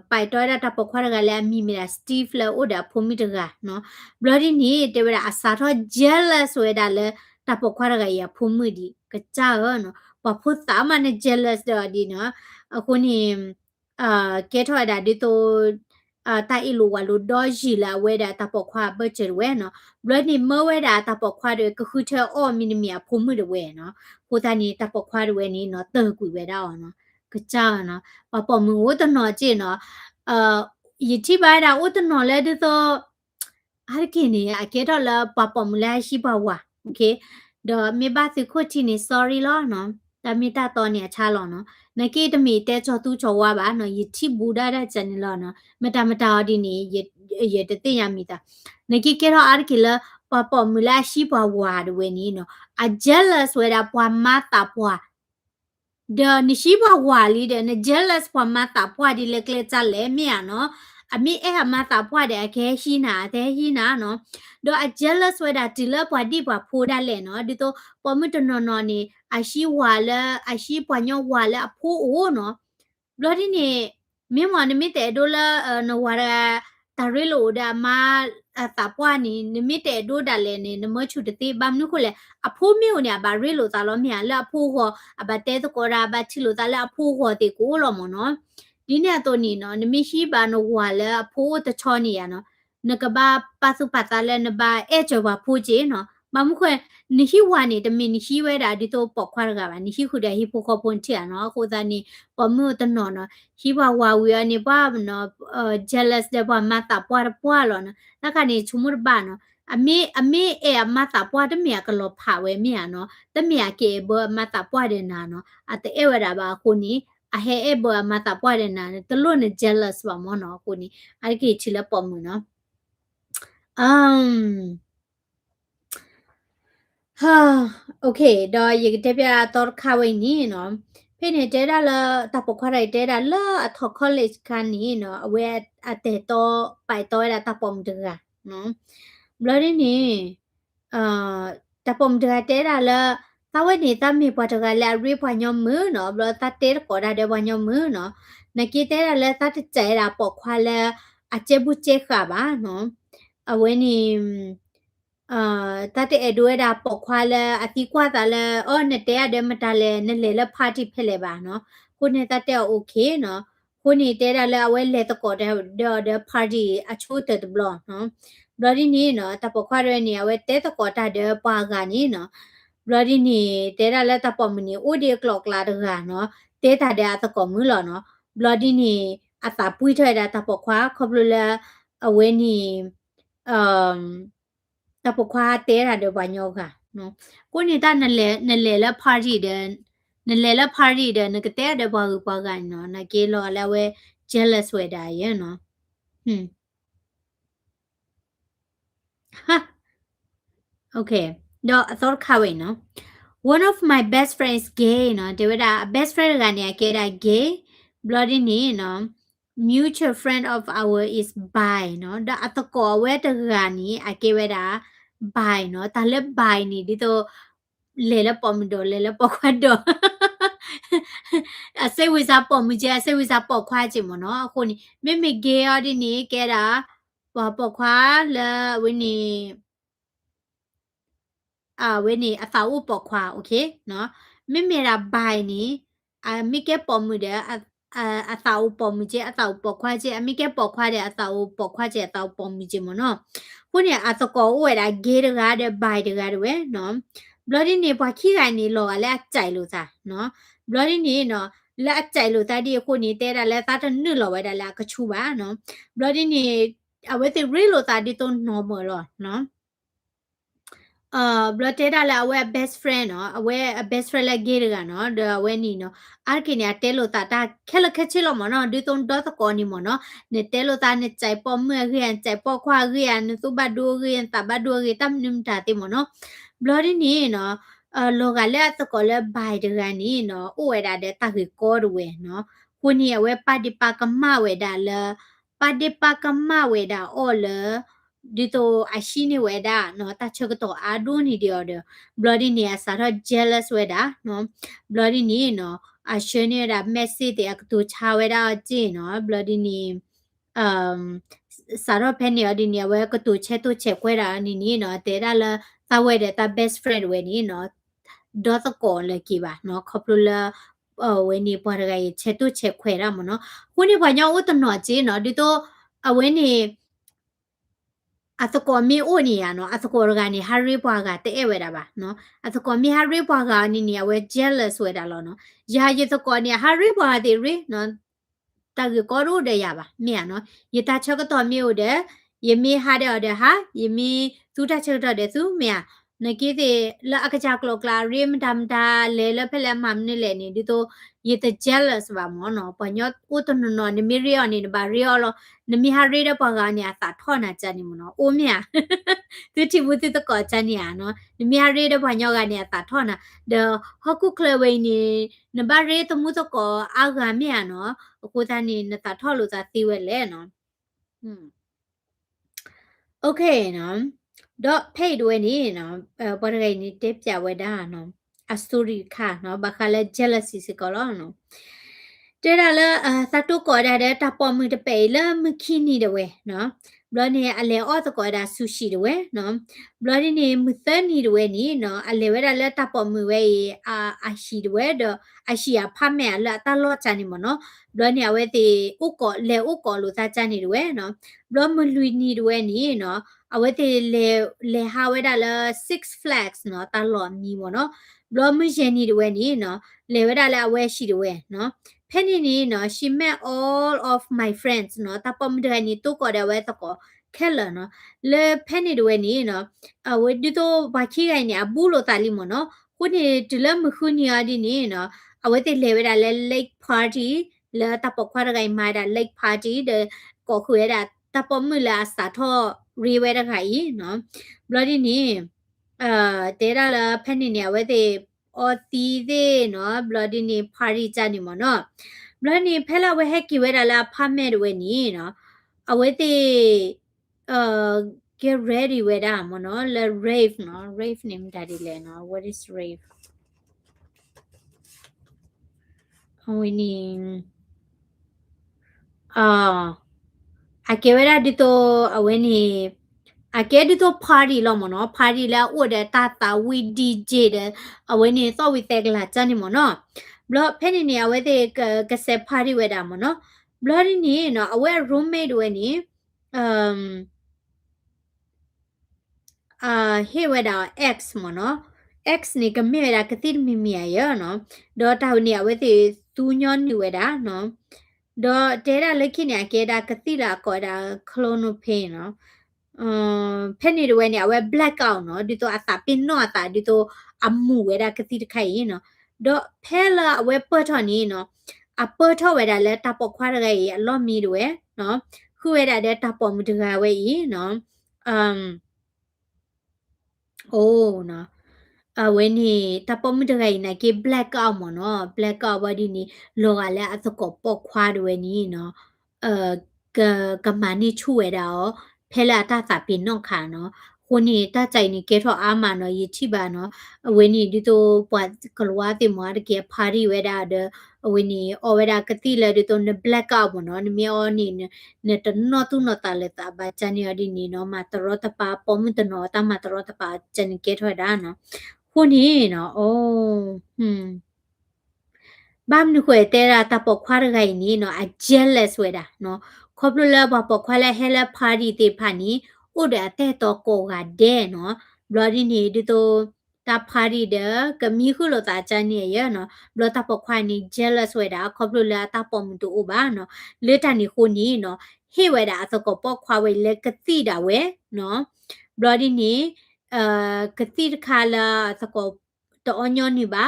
ไปตัวได้ทับปกควาร์กันแล้วมีมีละสตีฟแล้วโอ้เดี๋ยวพูมิตรกันเนาะบลอดี้นี่เดี๋ยวเวลาอาสาทอเจลสวยได้เลยทับปกควาร์กันอย่าพูมิดีก็จ้าเนาะพอพูดตามมันเจลสเดี๋ยวดีเนาะคนนี้เกทอได้ดิโตตาอิลูวาลูดอจิละเวดาทับปกควาเบเจอเวเนาะบลอดี้เมื่อเวดาทับปกควาด้วยก็คือเธออ้อมินิมียพูมิดเวเนาะพูดตานี้ทับปกควาด้วยนี่เนาะเตอร์กุยเวดาเนาะก็จ้าเนาะปอปอมือตนอจีเนาะยิที่บ้านเราอุตนอเลยดิโตอาร์กินี่อาเกตอละปอปอมือแลชิบาวะโอเคเดอมีบ้าสิโคทีนี่ sorry ล้อเนาะแต่มีตาตอนเนี่ยชาล้อเนาะในเกตมีแต่จอตูจอว่าบ้าเนาะยิที่บูดาได้จันล้อเนาะมตาดีนี่เยตติยามีตาในเกตออาร์กิละปอปอมือแลชิบาวะด้วยนี่เนาะอา jealous เวลาปวามาตาปวาthe nishiba wali the ne jealous for mata pwa di le kle cha le mi ya no ami e ha mata pwa de ke shi na de hi na no do a jealous we da di le pwa di pwa pho da le no di to po mi to no ni a shi wa le a shi pwa nyo wa le a pho o no lo di ni mi mo ni mi te do la no wa da ta re lo da ma ta pwa ni mi te do da le ni no mo chu de ti bam nu ko le a pho mi o ni a ba re lo ta lo mi ya la pho ho အဘတဲတကောရာဘချီလိုတလာအဖိုးခေါ်တေကိုလောမနော်ဒီနေ့တော့နီနော်နမရှိပါနဝါလဲအဖိုးတချောနေရနော်နကဘာပါစုပတာလဲနဘာအဲချောပါဖိုးချေနော်မမှုခွဲနိဟိဝါနေတမင်နိဟိဝဲတာဒီတော့ပေါခွာရကပါနိဟိခုတဲ့ဟိဖိုခေါ်ပွန်ချေနော်ကိုသားနေပမှုတနော်နော်ဟိဘဝဝီရနေပါနော်jealous တဲ့ဘာမတာပွားပွားလောနော်နကနေချုံမဘာနော်အမေအဲအမတာပွားတမီကလောဖာဝဲမီယနော်တမီကေဘောမတာပွားတဲ့နာနော်အတဲဝရပါခုနီအဟဲအဲဘောမတာပွားတဲ့နာတလို့နေ jealous ပါမနော်ခုနီအဲ့ဒီချီလပေါ်မှုနော်အမ်ဟာโอเคတော့ရေတပြတော့ခါဝိနေနော်ဖိနေတဲတာလာတပခွာရိုက်တဲတာလာအထောက် college ခန်းနေနော်အဝဲအတဲတော့ပိုက်တော့ရတာပုံတကနော်ဘလရင်းနေตะปอมเดือเตระละตะเวนี่ตะมีปอตะกะละรีพอยอมมือเนาะบลอตะเตระกอดาเดวอยอมมือเนาะนกีเตระละตะตะใจราปอควาละอะเจบุเจค่ะบาเนาะအဝဲနေတတဲ့အဒွဲတာပေါခွာလဲအတိကွာတာလဲအော်နဲ့တဲ့ရတဲ့မတလဲနဲ့လေလဖာတိဖဲလဲပါနော်ခုနဲ့တတဲ့โอเคနော်ခုနေတဲ့ရလဲအဝဲလေတကောတဲ့ပါတီအချိုးတဲ့ဘလောနော်ဘလော်ဒီနီနော်တပခွာရဲနေအဝဲတဲ့တကောတာတဲ့ပါကနီနော်ဘလော်ဒီနီတဲ့ရလဲတပမနီအိုဒီကလော့ကလာတကနော်တဲ့တာတဲ့တကောမူလောနော်ဘလော်ဒီနီအတာပွိထွဲတာတပခွာခဘလလဲအဝဲနီတပခွာတဲတာတဲ့ဘာညောကနော်ကိုနေတာနလေလပါတီတဲ့နလေလပါတီတဲ့နကတဲ့တဲ့ဘာကူပါကနော်နကေလောလဲဝဲ jealous ဝဲတာရဲ့နော်ဟွန်းဟာ okay တော့အစောခါဝေနော် one of my best friends gay နော်ဒီဝဒ best friend ကနေကဲတာ gay bloody နေနော် mutual friend of our is bi နော်ဒါအတကောဝဲတကနေအကေဝဲတာ bi နော်ဒါလည်း bi နေဒီတော့လေလပေါ်မတော်လေလပေါ်ခွတ်တော့အစိဝိစားပေါ်မကျအစိဝိစားပေါ်ခွာချင်မနော်အခုနေမိမိ gay ရဒီနေကဲတာပေါ်ခွာလဲဝင်းနေเวนี่อาสาวปอกควาโอเคเนาะไม่มีระบายนี้ไม่แก้ปอมือเด้ออาสาวปอมือเจอาสาวปอกควาเจไม่แก้ปอกควาเด้ออาสาวปอกควาเจอาสาวปอมือเจมเนาะพวกเนี่ยอาสกอเวลาเกเดกาเดบายเดกาเดเวเนาะ bloody နေပွားခိကိုင်နေလောကလည်းအကြိုက်လို့စားနော် bloody နေနော်လက်အကြိုက်လို့တဒီခုနေတဲတာလဲသားတနစ်လောပဲတာလဲကချူပါနော် bloody နေအဝဲတိရီလို့တာဒီတော့ normal လောနော်blood data la awe best friend no awe best friend la ge ga no the awe ni no arkin ya telo ta ta khela khechi lo mo no di ton do ta ko ni mo no ne telo ta ne chai po mwe rian chai po khwa rian tu ba do rian ta ba do ri tam nim ta ti mo no blood ni no lo ga le ta ko le bai de ga ni no o we da de ta ki ko do we no ku ni awe pa di pa ka ma we da la pa di pa ka ma we da o le dito ashini weda no ta chokoto adu ni dio de bloody ni asara jealous weda no bloody ni no ashini da messy de aktu cha weda ji no bloody ni saro penny odi ni we ko tu che kwera ni no te da la ta weda ta best friend we ni no do to ko le ki ba no khopula we ni pa ga che tu che kwera mo no ku ni pa nya u to no ji no dito awe ni あそこみおにやの、あそこがにハリーポアがてえわらばの、あそこみハリーポアがににやわ jealous わらろの。やいそこにハリーポアでりの、たぐころでやば、みやの。いたちょことみおで、いみはでおでは、いみtu ta chơ de su mya na ki de la akacha klo kla rim dam da le la phela mam ne le ni di to ye te jealous ba mo no pa nyo u to no ni mi ri ni ba ri lo ni mi ha ri de pa ga ni a sa tho na cha ni mo no o mya tu ti bu ti to ko cha ni a no ni mi ha ri de pa nyo ga ni a sa tho na de hoku kle we ni na ba ri to mu to ko a ga mya no ko ta ni na sa tho lo sa ti we le no okay no dot paid we ni no pa ga ni te pya we da no a story kha no ba kha le jealousy se ko lo no တဲ့တာလဲသတ်တုကော်တဲ့တပေါ်မှုတပေလမခိနီတဝဲနော်ဘလနေအလေအော့တကော်ဒါဆူရှိတဝဲနော်ဘလနေမသနီတဝဲနီနော်အလေဝဲတာလဲတပေါ်မှုဝဲအရှိတဝဲတော့အရှိရဖမဲလာတလောချာနေမနော်ဘလနေအဝဲတေဥကောလေဥကောလို့သာချာနေတဝဲနော်ဘလမလူနီတဝဲနီနော်အဝဲတေလေဟာဝဲတာလဲ6 flags နော်တလောနီမနော်ဘလမရနီတဝဲနီနော်လေဝဲတာလဲအဝဲရှိတဝဲနော် Penny ni no she met all of my friends no ta pom de ni to ko de we to ko khela no le Penny de we ni no we di to ba chi gai ni abu lo ta li mo no ku ni de le mu khu ni a di ni no we te le we da le lake party le ta po khwa gai ma da lake party de ko khu ya da ta pom mu la sa tho ri we da gai no bloody ni te da la Penny ni we te or ti de no bloody ni party ကြနေမနော် bloody ဖဲလာဝဲဟက်ကီဝဲတာလာဖမဲဝဲနီနော်အဝဲတိuh get ready ဝဲတာမနော် le rave နော် rave name ဒါဒီလဲနော် what is rave အဝဲနီအကေဝဲတာဒီတော့အဝဲနီအကဲဒီတော့ party လို့မနော် party လာဥဒတာတာဝီ DJ တဲ့အဝဲနေတော့ဝီတဲကလာချန်နေမနော် block ဖဲနေနေအဝဲတဲ့ကဆက် party ဝဲတာမနော် block နေနော်အဝဲ roommate ဝဲနေဟေဝဲတာ x မနော် x နေကမဲတာကတိမီမီရနော်ဒေါ်တာနေအဝဲတဲ့သူညောနေဝဲတာနော်ဒေါ်တဲတာလက်ခိနေအကဲတာကတိလာကောတာခလိုနိုဖေးနော်ဖဲနေရွယ်နေအဝဲ black out နော်ဒီတော့အသာပင်တော့အသာဒီတော့အမှုဝဲတာကတိတခိုင်ရင်နော်တော့ဖဲလာအဝဲပတ်ထော်နေနော်အပတ်ထော်ဝဲတာလဲတပေါခွာရရဲ့အလော့မီရွယ်နော်ခုဝဲတာတဲ့တပေါမှုတကဝဲရင်နော်အိုးနော်ဝဲနေတာပမတဂိုင်နာကေ black out မနော် black out ဝဒီနီလောကလည်းအစကောပေါခွာတွေနီနော်ကကမနီချူဝဲတာရောဖဲလာတာစာပင်နော်ခါနော်ခုနေတာကြိုင်နီကေထောအာမနော်ယချိပါနော်ဝဲနီဒီတော့ပွားကလောဝတိမွားတကေဖာရီဝဲတာဒဝဲနီအော်ဝဲတာကတိလေဒီတော့ black out မနော်နမောနီနေတနော်သူနော်တာလက်တာဘာချန်နီအဒီနီနော်မတရောတပါပေါ်မတနော်တမတရောတပါချန်ကေထောဒါနော်ခုနေနော်အိုးဘာမနခွေတဲတာတပခွာရဂိုင်နီနော်အ jealous ဝဲတာနော်ခေါပလလဘပခွာလဲဟဲလာပါတီတေဖာနီဥဒတဲ့တော့ကိုကဒဲနော် bloody နေဒီတော့ ta party de ke mi khu lo ta cha ni ye no blo ta po khwa ni jealous we da kho blo la ta po mu tu o ba no le ta ni khu ni no he we da so ko po khwa we le ke ti da we no blo di ni ke ti kha la so ko to onyo ni ba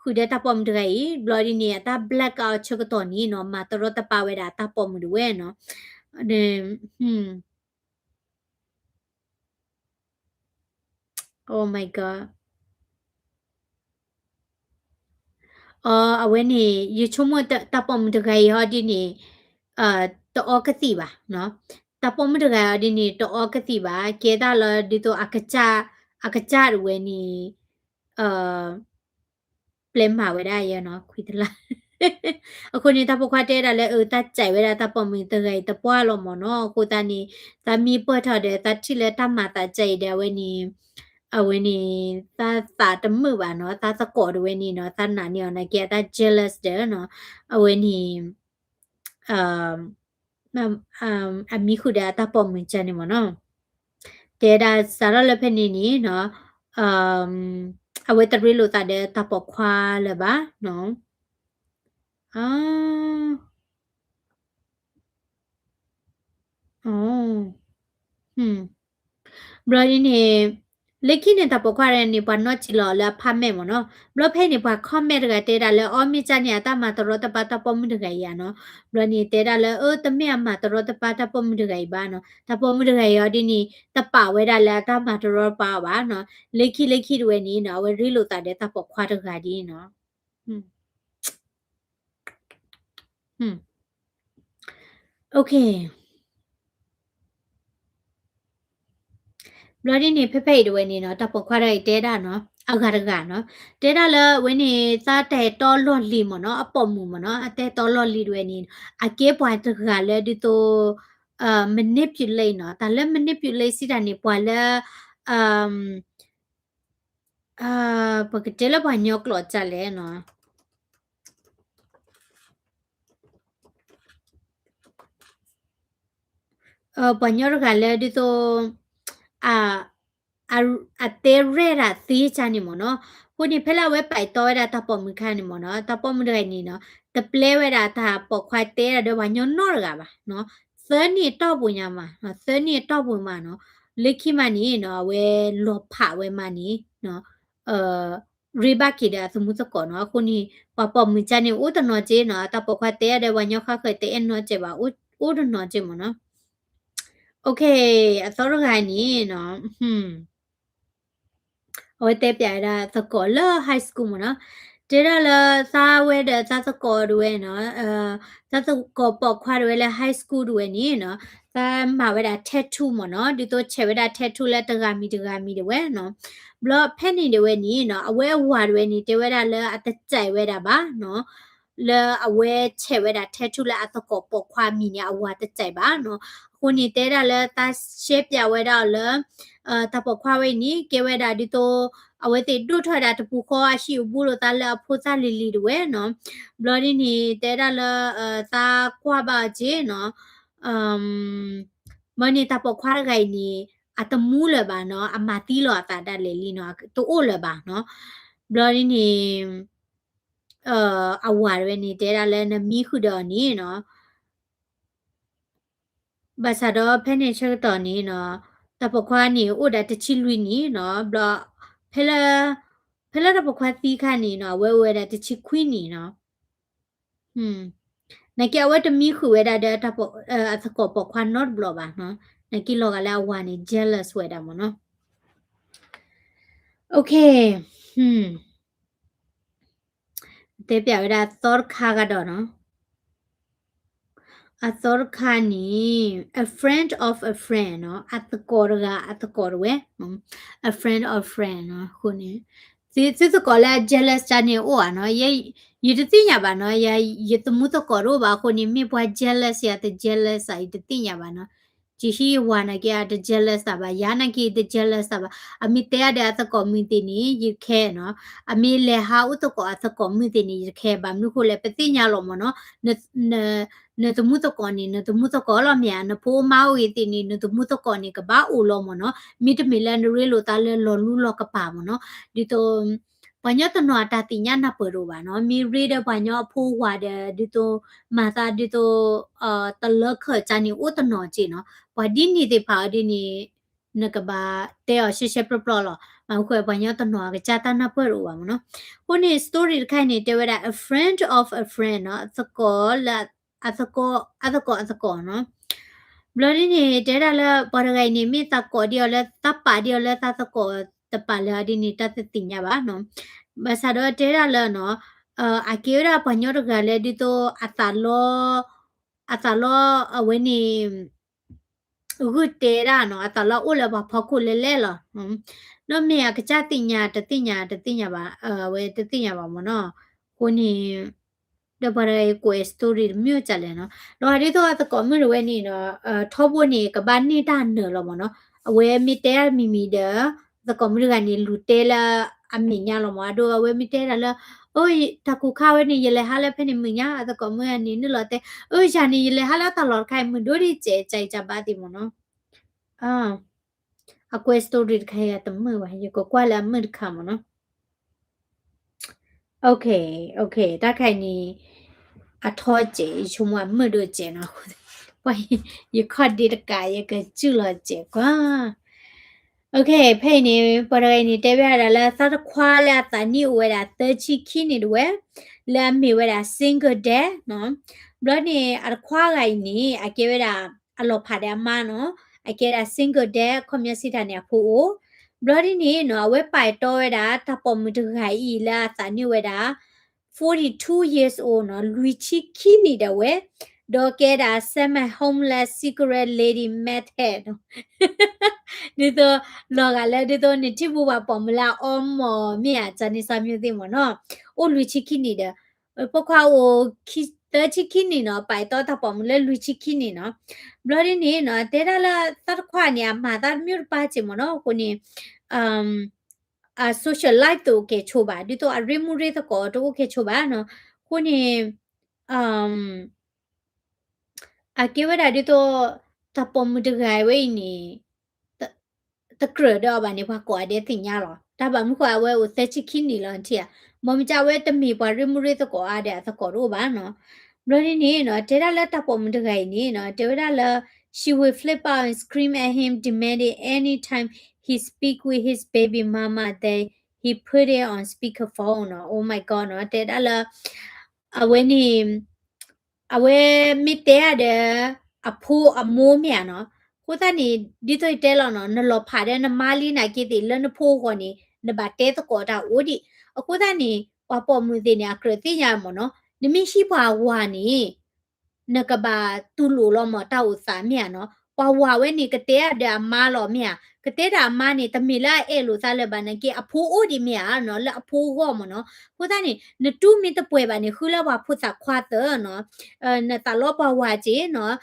khu de ta po mu de yi blo di ni ta black out chu ko to ni no ma to ro ta pa we da ta po mu de we no de oh my god အဝဲနေရေချုံမတပမတကယ်ဟောဒီနေတောကတိပါနော်တပမတကယ်ဒီနေတောကတိပါကဲဒါလဒီတော့အကကြရဝဲနေအာ plan มาไว้ได้เยอะเนาะคุยตะละအခုနေတာပခွားတဲတာလဲတတ်ကြိုက်ဝဲတာတပမင်တကယ်တပွားလို့မနော်ကိုတနီတမီပတ်ထတဲ့တတိလဲတမတာကြိုက်တယ်ဝဲနီအဝဲနီတာတမှုပါနော်တာစကော်ဝဲနီနော်တနာနီနော်ကဲတာ jealous တဲ့နော်အဝဲနီအမ်အမီခုဒါတပမင်ချနေမနော်တဲတာစားရလက်ဖက်နေနီနော်အမ်အဝဲတရီလို့တာတဲ့တပခွားလဲပါနော် Ah, oh, hmm. Berarti ni, leki ni tak pokok ni pa no cilo la pame mo no. Bro pe ni pa comment ga te da le o mi cha ni ata ma tro ta pa ta pom de ga ya no. Bro ni te da le ta me ma tro ta pa ta pom de ga ba no. Ta pom de ga ya di ni ta pa we da le ta ma tro pa ba no. Leki de we ni no we ri lo ta de ta pokok de ga di no. Hmm. Hmm. Okay. ဘလော်ဒီနေဖဖေတွေနေနော်တပခွာရိုက်တဲတာနော်အခါတကနော်တဲတာလဝင်းနေစားတဲတော်လော်လီမနော်အပေါ်မူမနော်အတဲတော်လော်လီတွေနေအကေပွားတကလည်းဒီတော့manipulate နော်ဒါလည်း manipulate စီတာနေပွားလည်းအမ်ပကတဲလပွားညောကလောကြလဲနော်ပွားညောကလည်းဒီတော့အာ a terrera ti chani mo no kuni phela we pai to da ta pom kha ni mo no ta pom de ni no the play we da ta po khwa te da de ba nyo no ga ba no se ni to pu nya ma no se ni to pu ma no likhi ma ni no we lo pha we ma ni no uh riba ki da su mu so ko no kuni pa pom chani u to no je no ta po khwa te da de ba nyo kha kha te en no je ba u to no je mo no okay a so ga ni noโอ้ยเตะပြရတာသကောလ high school မနော်တေရလသာဝဲတဲ့သာသကောတွေနော်သာသကောပေါ့ခွာတွေလဲ high school တွေနီနော်သာမှာဝဲတာ tattoo မနော်ဒီတော့ချေဝဲတာ tattoo လဲတကမီတွေဝဲနော်ဘလော့ဖက်နေတွေဝဲနီနော်အဝဲအဝါတွေနီတေဝဲတာလဲအတကြိုက်ဝဲတာပါနော်လဲအဝဲချေဝဲတာ tattoo လဲအသကောပေါ့ခွာမီညာအဝါတကြိုက်ပါနော်ခုနီတဲတာလဲသာရှေ့ပြဝဲတာလဲတပခွာဝဲနီကေဝဲတာဒီတော့အဝဲတေဒုထွက်တာတပူခေါ်အရှိဘူးလို့တာလဲဖိုးစားလီလီတွေနော်ဘလော်ဒီနီတဲတာလဲသာကွာပါကြီးနော်မနီတပခွာဂိုင်နီအတမူးလပါနော်အမတီလောတာတလေလီနော်တူအိုလပါနော်ဘလော်ဒီနီအဝါရနီတဲတာလဲနမီခုတော်နီနော်ဘာသာတော့ဖဲနေချက်တော်နီနော်တပခွာနီဥဒတချီလူနီနော်ဘလော့ဖဲလာတပခွာသီခါနီနော်ဝဲတချီခွီနီနော်နကဝဲတမီခုဝဲတာတပအသကောပခွာ not ဘလော့ပါနော်နကီလောကလာဝါနီ jealous ဝဲတာမနော် okay တေပြဝဲတာ thought ခါကတော့နော်အသောခါနီ a friend of a friend နော်အတကောဝဲ a friend of friend နော်ခုနေစစ်ကောလာ jealous ချနေဩอ่ะနော်ye de tinya ba no ye te mu to ko ro ba ko ni mi bwa jealous ya te jealous ai te tinya ba no jihi wana kia the jealous aba yana ki the jealous aba ami te ade ata community ni yikhe no ami le ha utoko ata community ni yikhe ba mnu ko le patinya lo mo no ne ne ne to muto ko ni ne to muto ko lo mya ne pho ma wi ti ni ne to muto ko ni ka ba u lo mo no mi de mi le re lo ta le lo lu lo ka pa mo no di to banyak to no ata ti nya na pu ro ba no mi re de banyak pho wa de di to ma ta di to ta le kha cha ni u to no chi no ว่าดินนี่เดพาดินนี่นักบ่าเตอชิเชปปลอลมาคุยปัญญาตนอก็จาตานาเปรัวมเนาะคนนี้สตอรี่ค่ายนี่เตว่า a friend of a friend เนาะสกอละอะสกอเนาะบลอนี่เตระละปะระไกนี่มีตะกอเดียวละตะปาเดียวละตะสกอตะปาละดินนี่ตะติญญาบาเนาะบาซาโดเตระละเนาะอาเกราปัญญาตกะเลดิโตอะตาโลอเวนี่ gutera no atala ula ba phakule le lo no me ya kacha tinya ba we tinya ba mo no kuni da bara ko story myo chale no no ri to at ko mi we ni no thobo ni ka ba ni da no lo mo no we mi te mi de the ko mi ga ni lu te la ami nya lo mo do we mi te la ôi ta cụ khao ấy này giờ hala phe này mình nhá ta có mưa này nữa là thế ôi giờ này giờ hala ta lọt khai mình đối đi chạy chạy chả ba thì mà nó à à quay story khai à tấm mưa vậy giờ có qua là mưa khăm nó ok ok ta khai này à thôi chị chung mà mưa được chị nó vậy giờ khó đi được cái chữ là chị quá ok phe này bữa nay này đây bây là sao khoa là ta nhiều vậy là tới chi khi này đuổi là mi vậy là single day nó bữa này à khoa cái này à cái vậy là à lọ phải để mà nó à cái là single day không nhớ gì này phụ bữa này nó vậy phải tôi đã tập ôm được cái gì là ta nhiều vậy đã 42 years old nó lui chi khi này đuổi đó cái là semi homeless cigarette lady met head ဒီတော့လောကလည်းဒီတော့နေတိဘူပါပေါ်မလာအော်မောမြာချာနေစာမျိုးသိမနော်အိုလူချီခိနေတယ်ပခွာအိုခိတချီခိနေနော်ပိုင်တော့တာပေါ်မလဲလူချီခိနေနော်ဘလော်ရင်းနေနော်တဲရလာတတ်ခွာနေမှာတာမျိုးပါချင်မနော်ကိုနေအမ်a social life တော့ကေချိုပါဒီတော့ remove ရတော့တော့ကေချိုပါနော်ကိုနေအမ်အကေဝရဒီတော့တပေါ်မတဂိုင်ဝိနေ ตะเกรอดอบันนี่พากว่าเดติญาหรอตาบามขวาเวโอเซชิคินี่ลอนเทียมอมจาเวตมีปาริมุริตะกออาเดตะกอโรบาเนาะบลอนี่เนาะเตระละตะปอมตะไกนี่เนาะเตระละ she will flip out and scream at him demanding anytime he speak with his baby mama that he put it on speakerphone เนาะ oh my god เนาะเตระละအဝဲနေအဝဲမီတဲရတဲ့အဖိုးအမိုးမြန်နော်ကိုသားနေဒီတော့တဲလောနော်နလောဖာတဲ့နမလီနာကိတိလနဖိုးခေါနေနဘတဲတကောတာအိုဒီအခုသားနေပပေါ်မှုတဲ့နေအခရတိညာမနော်နမရှိပါဝါနေနကဘာတူလူလောမတာဥစာမြန်နော်ပဝါဝဲနေကတဲရတဲ့အမားလောမြန်ကတဲတာအမားနေတမီလာအဲလိုစားလက်ပါနေကေအဖိုးအိုဒီမြန်နော်လက်အဖိုးဟောမနော်ကိုသားနေနတူမီတပွဲပါနေခူလာပါဖုစာခွာတဲ့နော်နတလောပဝါจีနော်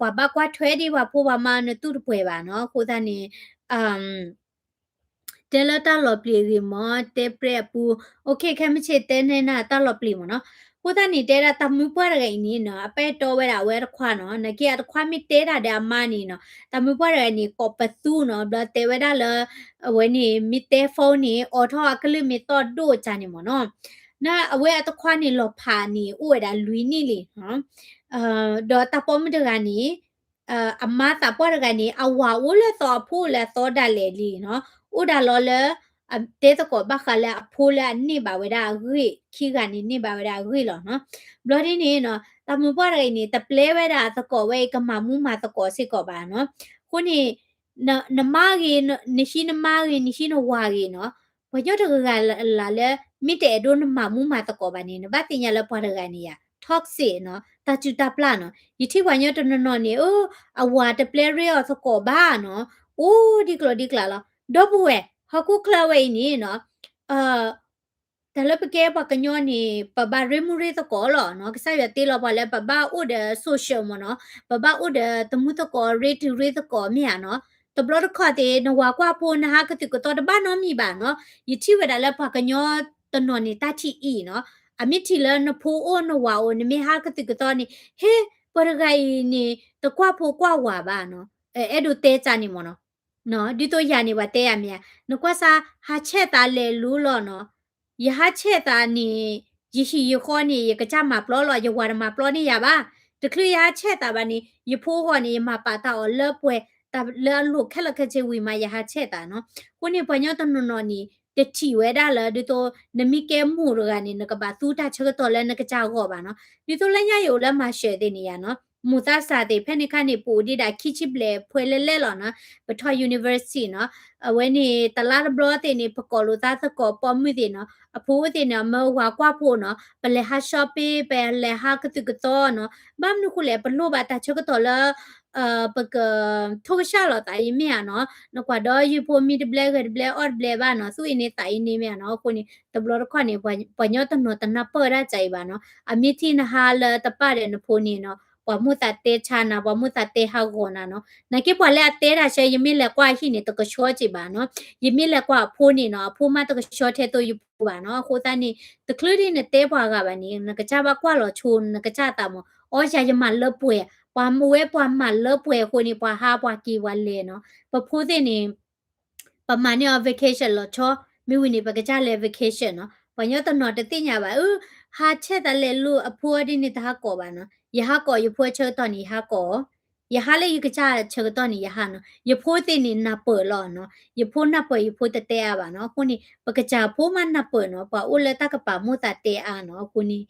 ပပကွာထွဲဒီပါဖိုးပါမနတူတပွဲပါနော်ကိုသားနေအမ်တဲလတာလော်ပလီဒီမတဲပရပူโอเคခဲမချေတဲနေနာတာလော်ပလီမနော်ကိုသားနေတဲတာတမှုပွားရယ်နီနော်အပဲတော်ဝဲတာဝဲတခွာနော်နကေတခွာမီတဲတာတဲ့အမနီနော်တမှုပွားရယ်နီကောပတူနော်ဘလတဲဝဲတာလဝဲနီမီတဲဖုန်းနီအော်ထောအကလိမီတော့ဒိုချာနီမနော်နာအဝဲတခွာနီလော်ဖာနီဥဝဲတာလူနီလီနော်ဒေါ်တပေါ်မတကနေအမတာပွားရကနေအဝါဝလဲတော့ဖိုးလဲတော့ဒါလေလီနော်ဥဒါလောလေတဲတကောဘခလာဖိုးလာနေပါဝဲတာဂိခိကနေနေပါဝဲတာဂိလောနော်ဘလော်ဒီနေနော်တမပွားရနေတပလဲဝဲတာတကောဝဲကမမှုမှာတကောစစ်ကောပါနော်ခုနေနမကြီးနရှိနမကြီးနရှိနဝါကြီးနော်ဘညတ်တကလာလေမိတဲ့ဒုနမမှုမှာတကောပါနေနဘာတင်ရလဲပွားရကနေရ toxic နော်တာချူတာပလာနော်ယတိဝညတ်တနနော်နေအိုအဝါတပလဲရရသကောဘာနော်အိုဒီကလလာတော့ဘွယ်ဟခုကလဝဲနေနော်အာ Talaga pa kanyo ni pabare mo rito ko lo no kasi ya tilo pa le baba o de social mo no baba o de temu to ko rito ko mi no to blo ko te no wa kwa po na ha ka ti ko to ba no mi ba no yi ti we da le pa kanyo to no ni ta chi i no a mi ti le no po o no wa o ni mi ha ka ti ko to ni he por ga i ni to kwa po kwa wa ba no e do te cha ni mo no no di to ya ni ba te ya mi no kwa sa ha che ta le lu lo noยาเชตานี่ยิชิยข้อนี่ยกระจามาปลอลอยาวารมาปลอนี่ยาบ้าแต่คือยาเชตาบานี่ยพูข้อนี่มาปาตาอเลิป่วยแต่เลือลูกแค่ละแค่เจวิมายาเชตาเนาะคนนี้ปัญญาตนนนี่เด็ดที่เวดาเลยดิโตนมีแกมูรกันนี่นกบาตูตาเชกตัวแล้วนกจ้าก็บ้าเนาะดิโตเลยยาอยู่แล้วมาเชดนี่ยาเนาะมุตาสาเดเพนิคานี่ปูดีดาคิชิเบลพวยเล่ๆหรอนะปทอยยูนิเวอร์ซิตี้เนาะเวนี่ตลาดบล็อตนี่ปกอลูตาสกอปอมมือดีเนาะ အဖိုးတင်နော်မဝါကွာဖို့နော်ပလေဟာ shopping ပလေဟာကတိကတော့နော်ဘာမနခုလေပလို့ဘာတာချက်ကတော့လာပကထိုးရှာတော့တိုင်မြာနော်နကွာတော့ယူဖို့မီဒဘလက်ဘလက်အော်ဘလက်ဘာနော်သူအင်းတိုင်နေမြာနော်ခုန်တဘလခွန်နေပညောတနော်တနပရကြိုင်ပါနော်အမီတီနဟာလတပါတယ်နဖိုးနေနော်ပမှုတတေချာနာပမှုတတေဟာဂောနာနော်နကေပလေအတေရာရှေယမီလေကွာဟိနေတကချောကြည့်ပါနော်ယမီလေကွာဖိုးနေနော်ဖိုးမတကချောထဲတော့ယူပါနော်ခိုးတန်းနေတကလူဒီနဲ့တဲပွားကပါနေငကကြပါကွာလောချိုးငကကြတာမအော်ရှာယမလပွေပွားမဝဲပွားမလပွေခိုးနေပွားဟာပွားကီဝါလေနော်ပဖိုးတဲ့နေပမာနေ vacation လောချောမိဝင်နေပကကြလေ vacation နော်ပညောတနော်တတိညာပါဟာချက်တလေလူအဖိုးဒီနေတာကောပါနော်ယဟကောယဖိုးချောတော်နေဟာကောยาฮาเลยกะจาเชกตอนนี้ยาฮาเนาะยาโพตินี่นาเปิดลอเนาะยาโพนาเปิดยาโพตะเตอะบาเนาะคนนี้ปะกะจาโพมันนาเปิดเนาะปะโอเลตะกะปะโมตะเตอะเนาะคนนี้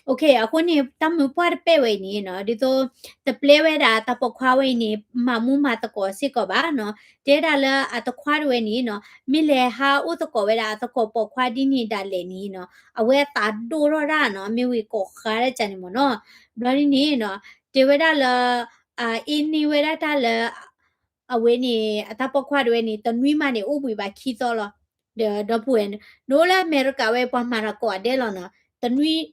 โอเคอะคนนี้ตำมือปาดเป้ไว้นี่เนาะดิโตตะเปลไว้ดาตะปะควาไว้นี่มามูมาตะกอสิกอบาเนาะเจดาละอะตะควาไว้นี่เนาะมิเลฮาอุตะกอไว้ดาตะกอปอควาดินี่ดาเลนี่เนาะเอาไว้ตาโดรอดาเนาะมีวิกอคาระจันนี่มเนาะบลอนี่เนาะเจเวดาละini wera ta le awe ni atapa kwa de ni tanwi ma ni ubui ba khi to lo de puen no la america we pa mara ko de lo no tanwi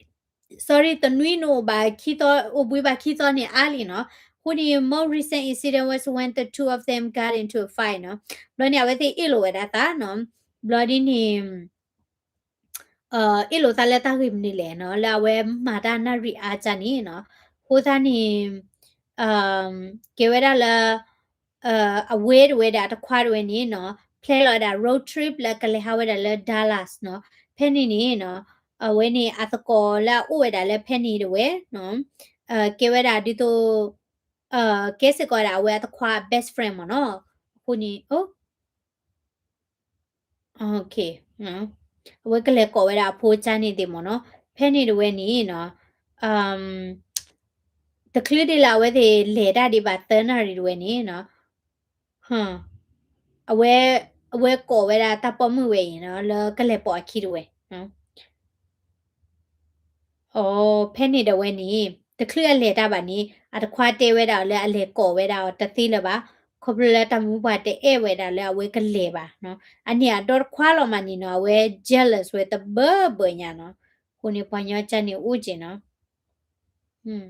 sorry tanwi no ba khi to ubui ba khi to ni ali no when the more recent incident was when the two of them got into a fight no lo ni awe te ilo wera ta no bloody ni อีโลตาเลตาริมนี่แหละเนาะลาเวมาดานาริอาจานี่เนาะโคตานี่เอ่อเกเวดาละอเวดเวดาตะควาดเวนี่เนาะเพลลอดา road trip ละกะเลฮาเวดาละดัลลัสเนาะเพนนี่เนาะเวนี่อะตะกอละอเวดาละเพนนี่เดเวเนาะเกเวดาดิโตเกสกอดาเวตะควา best friend มเนาะคูนี่โอโอเคเนาะ အဝဲကလေးကော်ဝဲတာဖိုးချမ်းနေတယ်မနော်ဖဲနေတယ်ဝဲနီနော်အမ်တကလေးတွေလာဝဲတဲ့လေတာဒီပါတန်းနာတွေဝဲနီနော်ဟမ်အဝဲကော်ဝဲတာတပေါ်မှုဝဲရင်နော်လကလေးပေါ်အခီတွေဝဲနော်အော်ဖဲနေတယ်ဝဲနီတကလေးလေတာပါနီအတခွာတဲဝဲတာလဲအလေကော်ဝဲတာတသိလပါခဘလတာမူပါတဲ့အဲဝဲတာလဲအဝဲကလေးပါနော်အနီအတော့ခွာလောမနီနော်အဝဲ jealous ဝဲတဘညာနော်ခုနေပညာချန်နေဦးကျင်နော်อืม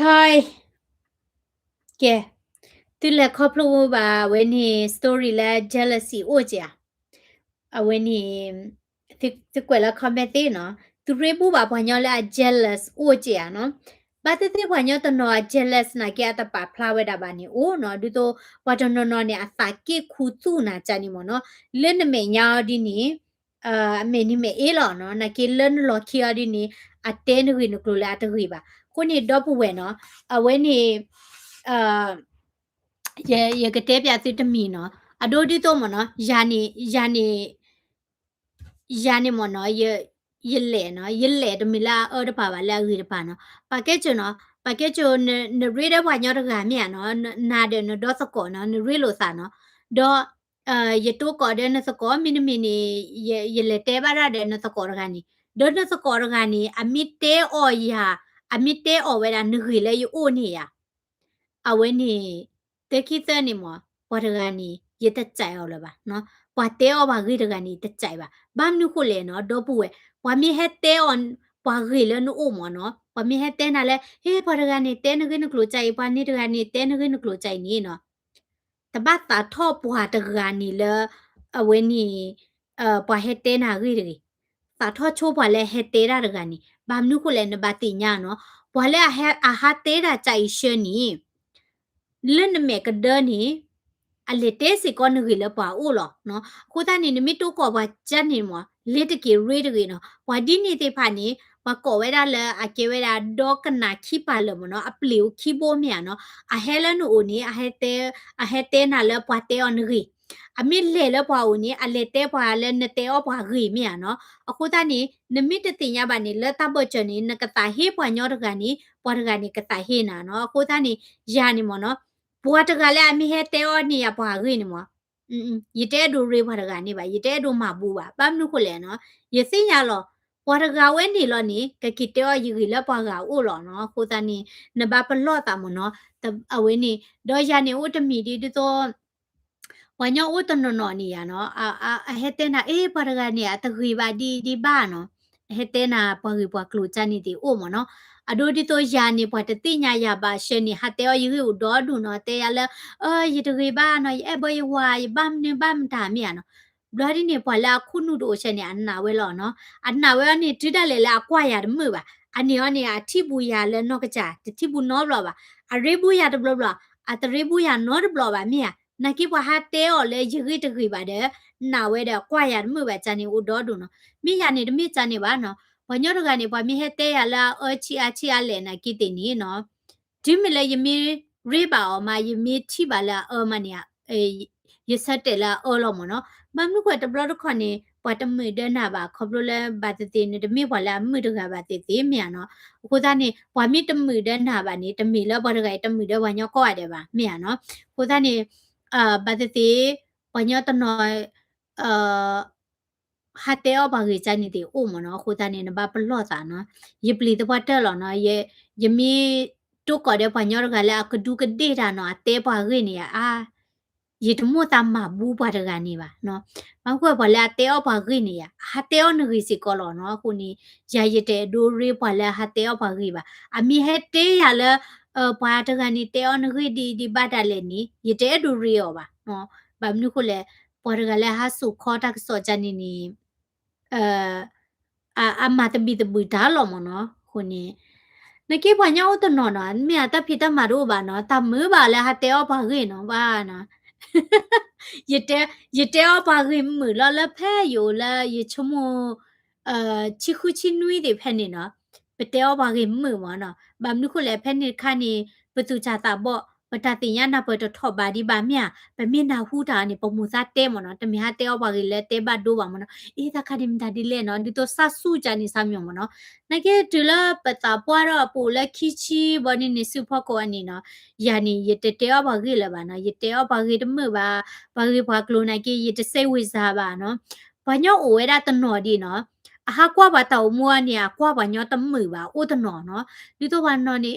Hi ကဲသူလက်ခေါပလို့ပါဝဲနေ story လဲ jealousy အိုကြအဝဲနေသူကွယ်လာ comment သေးနော်သူရေပူပါဘာညောလဲ jealous အိုကြနော်ဘာတတဲ့ဘာညောတနော် jealous နာကြတပါဖလာဝဲတာပါနေအိုနော်ဒီတော့ဘာတနော်နော်နေအစာကေခူသူနာချာနေမနော်လင်းနမေညာဒီနေအမေနိမေအေးလောနော်နကေလန်လော်ခီယာဒီနေအတဲနဝီနကလိုလာတဝီပါခုနေတော့ပဝဲနော်အဝဲနေအာye ke te pya ti tmi no ado di to mo no yani mo no ye le de mi la o de pa ba la ri de pa no pa ke chu no pa ke chu ne ri de wa nyo de ga mi no na de no do sa ko no ne ri lo sa no do ye to ko de ne sa ko mi ni ye le te ba ra de ne sa ko ga ni do ne sa ko ga ni a mi te o ya a mi te o we da ne ri le yu o ni ya a we ni te ki te ni mo ဘော်ဒဂန်နီ ye ta chai ola ba no pa te o ba gi daga ni ta chai ba bam nu ko le no do pu we wa mi he te on pa gi le no o mo no pa mi he te na le he pa daga ni te na gi nu klo chai pa ni daga ni te na gi nu klo chai ni no ta ba ta tho pa daga ni le a we ni pa he te na gi ri ta tho cho pa le he te ra daga ni bam nu ko le na ba ti nya no pa le a ha te ra chai she ni le na me ka de ni အလေတဲစီကောနဂီလပါအိုလောနော်ကိုသားနေနမီတိုကောပါချက်နေမလေတကေရေတကေနော်ဝါဒီနေတဲ့ဖာနေဝါကောဝဲရလအကေဝဲရဒေါကနာခိပါလမနော်အပလီကိုခိပိုးမြန်နော်အဟဲလနူနီအဟဲတဲနာလပွားတဲအနဂီအမီလေလပွားဦးနီအလေတဲပွားလဲနတဲအပွားဂီမြန်နော်အခုသားနေနမီတတင်ရပါနေလတဘချနေနကတာဟေပွားညောတကန်နီပွားတကန်နီကတာဟေနာနော်အခုသားနေယာနေမနော် บัวตะกะแลอะมีเฮเตอนี่ยะบ่าเรนี่มอยิเตดูเรบ่ตะกะนี่บายิเตดูมาบูบาปั๊มนุคุแลเนาะยสิญาลอบัวตะกะเวนี่ลอนี่กะกิเตอยิกิละบ่ากะโอลอเนาะโคตานี่นบะปะลอตามอเนาะตะอเวนี่ดอยานี่โอตะมีดิตอวันยอโอตะนอนนี่ยะเนาะอะเฮเตนะเอบ่ตะกะนี่อะตะกีบาดีบ้าเนาะเฮเตนะบ่กีบ่กลูจานี่ติโอมอเนาะ အဒိုဒီတိုယာနေပွားတတိညာယာပါရှေနေဟာတဲယူကိုဒေါ်ဒူနော်တဲရလဲယတကေဘာနော်အဲဘယဝါဘမ်နေဘမ်တာမီယနော်ဘလာဒီနေပွာလာခုနုတိုရှေနေအနာဝဲလောနော်အနာဝဲနေတိတလေလာအကွာရမှုပါအနေရောနေအထိဘူးရလဲနော်ကကြတိဘူးနော်ဘလာပါအရေဘူးရတဘလဘလာအတရေဘူးရနော်ဘလာပါမီယနကိပွာဟာတဲော်လဲယခိတခိပါတဲ့နာဝဲတဲ့ကွာရမှုပဲဂျာနေဦးဒေါ်ဒူနော်မိရနေတမိဂျာနေပါနော်ဘာညောတကနေပွားမိဟဲတဲရလာအချီအလဲနာကိတင်နီနော်ဒီမလဲယမီရေပါအောမယမီထိပါလာမနီယာယဆက်တယ်လာအောလောမနော်မမှုခွတ်တဘလတခွနေပွားတမီဒနာပါခဘလလဲဘာတတိနေတမီပွာလာမှုတကပါတေတေမြန်နော်ကိုသားနေပွားမီတမီဒနာပါနေတမီလဲပွားတကတမီဒဝညောကောရတယ်ပါမြန်နော်ကိုသားနေဘာတတိဝညောတနော်ဟာတဲောဘာကြီးချာနေတေအိုမနော်ခိုတာနေနဘာပလော့တာနော်ယပလီတပတ်တယ်လောနော်ယမီတုကောတဲ့ပညောကလည်းကဒုကဒေတာနော်အတဲပါကြီးနေအာယတမိုတာမဘူးပါတကနေပါနော်မကွယ်ဘလာတဲောဘာကြီးနေဟာတဲောနဂီစီကောလောနော်ခုနီယာယတဲ့ဒိုရီဘလာဟာတဲောဘာကြီးပါအမီဟဲတဲရလဲဘာတကနေတဲောနဂီဒီဘာတလည်းနီယတဲ့ဒိုရီရောပါနော်ဘာမနုခုလေပေါ်တကလည်းဟာစုခေါ်တာစောချနေနီama tabi tabi dalo mo no kuni naki banya o to no no mi ata phita maru ba no ta mu ba la ha te o ba ge no ba na yete yete o ba ge mu la la phe yo la ye chomo chi khu chi nui de phe ni no pe te o ba ge mu mo no ba mu khu le phe ni kha ni pu tu cha ta bo ပတတင်ရနာပတထောပါဒီပါမြပမင်နာဟူတာနေပမှုစားတဲမနော်တမဟာတဲောပါကြီးလဲတဲဘတ်ဒိုပါမနော်အေးတခါဒီမတာဒီလဲနော်ဒီတော့ဆဆူကြနေစမြောမနော်နကေဒလပတာပွားတော့ပူလက်ခီချီဘနီနေစုဖို့ကောအနေနော်ယာနီရတတဲောပါကြီးလဲပါနော်ရတဲောပါကြီးတမပါပါကြီးပါကလိုနိုင်ကေရတစိတ်ဝိစားပါနော်ဘာညောအိုဝဲတာတနော်ဒီနော်အဟာကွာပါတောမွားနေကွာပါညောတမှုပါအိုတနော်နော်ဒီတော့ဘာနော်နေ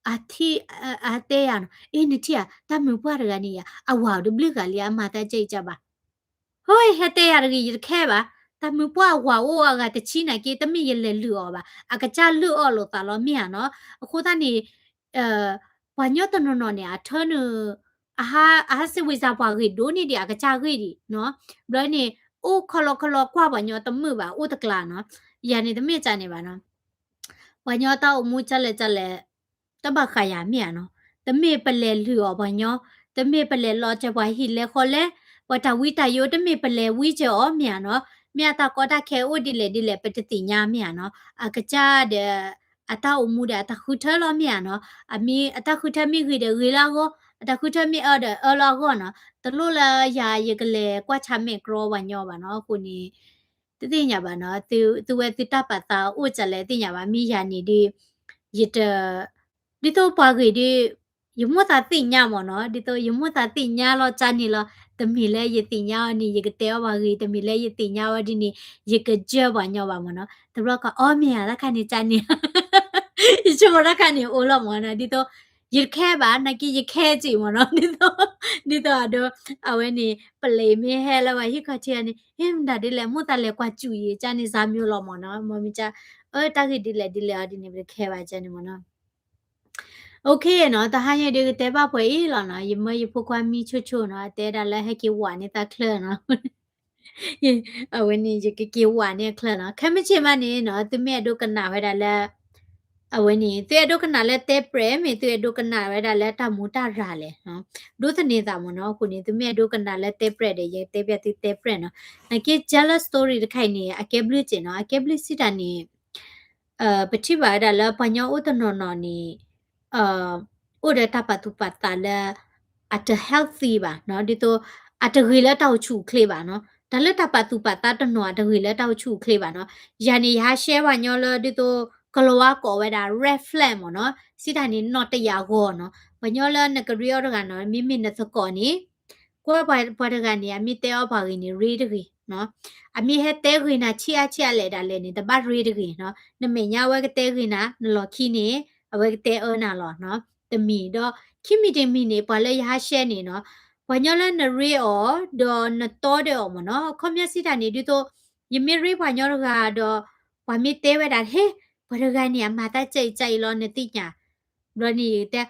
ate ano ini tia tamu para ni ya awa du bli ga lia ma ta jai ja ba hoi hete ya ri yi khe ba tamu pa wa o ga ta chi na ke tami ye le lu o ba aga cha lu o lo ta lo mi ya no ko ta ni wa nyo ta no no ne a tho nu a ha se wi sa pa ri do ni dia aga cha ri di no blo ni o kholo kwa ba nyo tamu ba o ta kla no ya ni tami cha ne ba no wa nyo ta o mu cha le တဘခါရမြနော်တမေပလဲလျော်ဘာညောတမေပလဲလောချဘွာဟီလဲခေါ်လဲဝတဝီတယိုတမေပလဲဝီချောမြနော်မြတာကောတာခဲအိုဒီလေပတတိညာမြနော်အကကြတဲ့အတအမှုတဲ့အတခုထလောမြနော်အမီအတခုထမိခိတဲ့ရီလာကိုအတခုထမိအလောကောနော်တလို့လာယာရကလေကွာချမေကရောဝညောပါနော်ခုနီတတိညာပါနော်သူဝဲတိတပတ်တာအိုချလဲတိညာပါမိယာနေဒီရတ dito pagi di yumo ta tinya mo no dito yumo ta tinya lo chani lo temile ye tinya ni ye ke teo pagi temile ye tinya wa di ni ye ke je ba nyo ba mo no tebra ka o mi ya la kan ni chani icho mo la kan ni o lo mo no dito ยึดแค่บ้านนักกี้ยึดแค่จีมันเนาะนี่ตัวอะดูเอาไว้นี่เปลยไม่ให้แล้วว่าฮิคาเทียนี่เฮ้ยมันได้ดิแหละมุตาเลกว่าจุยจานี่ซามิวลอมเนาะมอมิจ้าตากี้ดิแลอะดิเนี่ยไปแค่ว่าจานี่มันเนาะโอเคเนาะแต่หาเนี่ยเด็กแต่บ้าไปอีหรอเนาะยิมมายิบพวกความมีชุเนาะแต่ดันแล้วให้กี่วันนี่ตาเคลื่อนเนาะ เอาวันนี้จะกี่วันเนี่ยเคลื่อนเนาะแค่ไม่ใช่มานี่เนาะตัวแม่ดูกันหนาไว้ได้แล้วเอาวันนี้ตัวดูกันหนาแล้วเตะเปรมตัวดูกันหนาไว้ได้แล้วตามูตาราเลยเนาะดูทนี่ตามเนาะคุณนี่ตัวแม่ดูกันหนาแล้วเตะเปรเดี๋ยวเตะเปียติเตะเปรเนาะนักเก็ต jealous story ใครนี่อาเก็บลิจิเนาะอาเก็บลิสิตานี่ปฏิบัติได้แล้วปัญญาอุตโนนนี่อุดตาปัตุปัตตาแล้วอาจจะ healthy ป่ะเนาะดิโตอาจจะเฮแล้วเตาชูเคลป่ะเนาะ ဒါလက်တပတ်သူပတ်တာတနွားတခွေလက်တောက်ချုခလေပါနော်ယန်နီဟာရှဲဝညောလဒီတိုကလောဝါကောဝဲတာ red flag မနော်စီတာနီနော်တရာကောနော်ဘညောလနကရီယောကနော်မိမိနသကောနီကိုယ်ပွားတကနေအမိတဲောပါကင်းရီရီတကြီးနော်အမိဟဲတဲခွေနာချီလဲတာလဲနေတပတ်ရီတကြီးနော်နမေညာဝဲကတဲခွေနာနလော်ခီနေအဝဲကတဲအနာလောနော်တမီတော့ခိမီတင်မီနေပါလဲရရှဲနေနော်ဝညလနရီအောဒေါ်နတော်ဒေအောမနော်ခမစီတာနေဒီတော့ယမီရီဝညလကတော့ဝမီတဲဝဲတာဟဲဘရကနေအမတာကြိုက်လောနေတိညာဘရနီတဲ့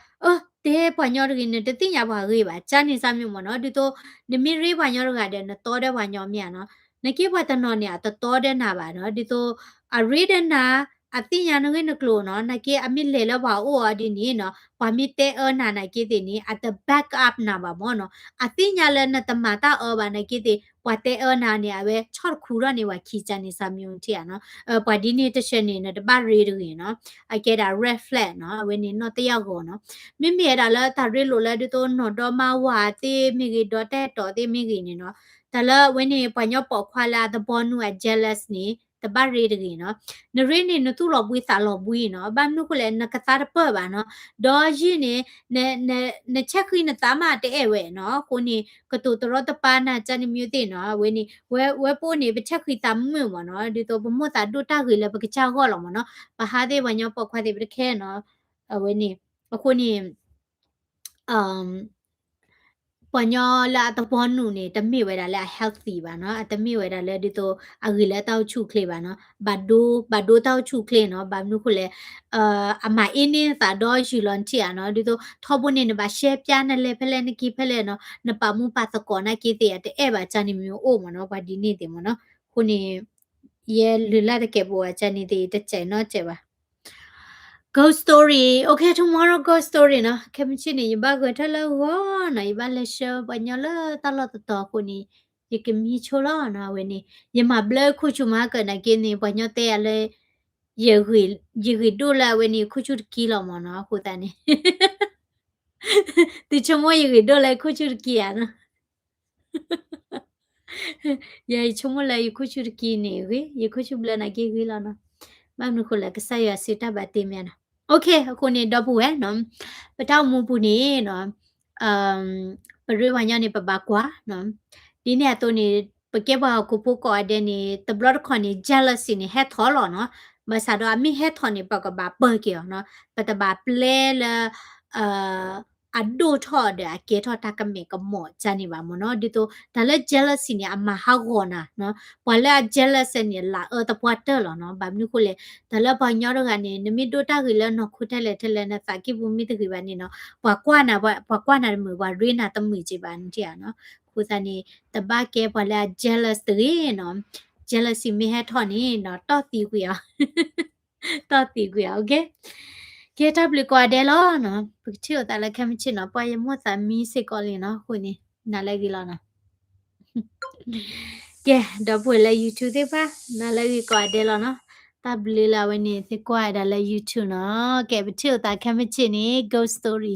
တဲဝညလကင်းတဲ့တိညာဘာရေးပါချာနေစမျိုးမနော်ဒီတော့နမီရီဝညလကတဲ့နတော်တဲ့ဝညမြန်နော်နကိဘတနော်နေတတော်တဲ့နာပါနော်ဒီတော့အရီဒနာအတိညာနငယ်နကလောနော်နကေအမီလေလဘာအိုအဒီနီနော်ဝမီတဲနာနကေတင်နီ at the back up နာပါမောနော်အတိညာလဲနတမတာအောဘာနကိတိဝတဲနာနေအပဲချော့ခူရနေဝခီချန်နေစမျိုးတီရနော်ပဒီနေတချက်နေနတပရေတူရင်နော်အကဲတာ red flag နော်ဝင်းနေနော်တယောက်ကောနော်မိမိရတာလဲတာရီလိုလဲဒီတော့နော်တော့မဝါတေမိကြီးတော့တဲ့တော်တေမိကြီးနေနော်ဒါလဲဝင်းနေပညောပေါ်ခွာလာ the born who are jealous နေတပရေတူရင်နော်နရိနေနသူ့လောပွေးစာလောပွေးနော်ဘာမနုကလဲနကစားတပတ်ပါနော်ဒေါ်ရင်နေနချက်ခိနတာမတဲ့ဝဲနော်ကိုနေကတူတရတပါနာချန်မြူတဲ့နော်ဝဲနေဝဲပိုးနေပချက်ခိတာမြွမနော်ဒီတော့ဘမတာဒုတာခိလဲပကချာခေါ်လောမနော်ဘာဟာတဲ့ဝညောပခွာတဲ့ပခဲနော်ဝဲနေအခုနေအမ်ပညောလာတဘောနုနေတမိဝဲတာလဲ healthy ပါနော်အတမိဝဲတာလဲဒီတော့အဂီလဲတောက်ချုခလေပါနော်ဘဒိုတောက်ချုခလေနော်ဘာမနုခုလဲအမအင်းနေတာတော့ယူလွန်ချီရနော်ဒီတော့ထောပုန်နေပါရှဲပြားနဲ့လဲဖလဲနကီဖလဲနော်နပမှုပါသကောနာကီတဲ့အဲ့ပါချန်နီမျိုးအိုမနော်ဘာဒီနေတဲ့မနော်ခုနေရဲလူလာတဲ့ကေဘောချန်နေတဲ့တဲ့ချင်နော်ချေပါ Ghost story. Okay, tomorrow ghost story na. Kimchi ni ba go thala wa na iba le show ba nya la ta la ta ko ni. Ye kimi chola na we ni. Ye ma ble khu chu ma ka na ke ni ba nya te ale ye hui do la we ni khu chu ki la ma na ko ta ni. Ti chomo ye hui do la khu chu ki ya na. Ye chomo la ye khu chu ki ni we. Ye khu chu bla na ke hui la na. Ba nu ko la ka sa ya sita ba te me na. โอเคအခုနေတော့ဘူးเนาะပတောက်မှုဘူးနေเนาะပရိဝညာနေပပကွာเนาะဒီเนี่ยตัวนี้ปะเก็บว่ากูปูก็อเดนี่ตบลอดคอนี่ jealousy นี่เฮ็ดทอลอเนาะมาซาดอมีเฮ็ดทอนี่ปะก็บาเปิเกี่ยวเนาะปะตะบาเปลละเอ่อအဒိုထော်တဲ့ကေထော်တာကမေကမောချာနေပါမနော်ဒီတော့ဒါလည်း jealousy နေအမဟာဂောနာနော်ဘာလဲ jealous နေလာတပွားတယ်လောနော်ဘာမျိုးကိုလေဒါလည်းဘာညောတော့ကနေနမီဒိုတာကလည်းနော်ခုတက်လေထက်လေနဲ့စာကိဘူးမိတကိပါနေနော်ဘာကွာနာမဘာရီနာတမီချပါနေကြနော်ခုစနေတဘကဲဘာလဲ jealous တဲ့နော် jealousy မေဟထော်နေနော်တော့တီကွေတော့တီကွေ okay ကေတာဘလကွာတယ်လောနော်ပချီတာလည်းခမချင်နော်ပွာရမောစာမီစစ်ကောလင်းနော်ခုနေနားလည်းကြီးလောနော်ကဲတော့ပွေလဲ YouTube သေးပါနားလည်းကြီးကွာတယ်လောနော်တဘလီလာဝနေစစ်ကွာတယ်လဲ YouTube နော်ကဲပချီတာခမချင်နေ ghost story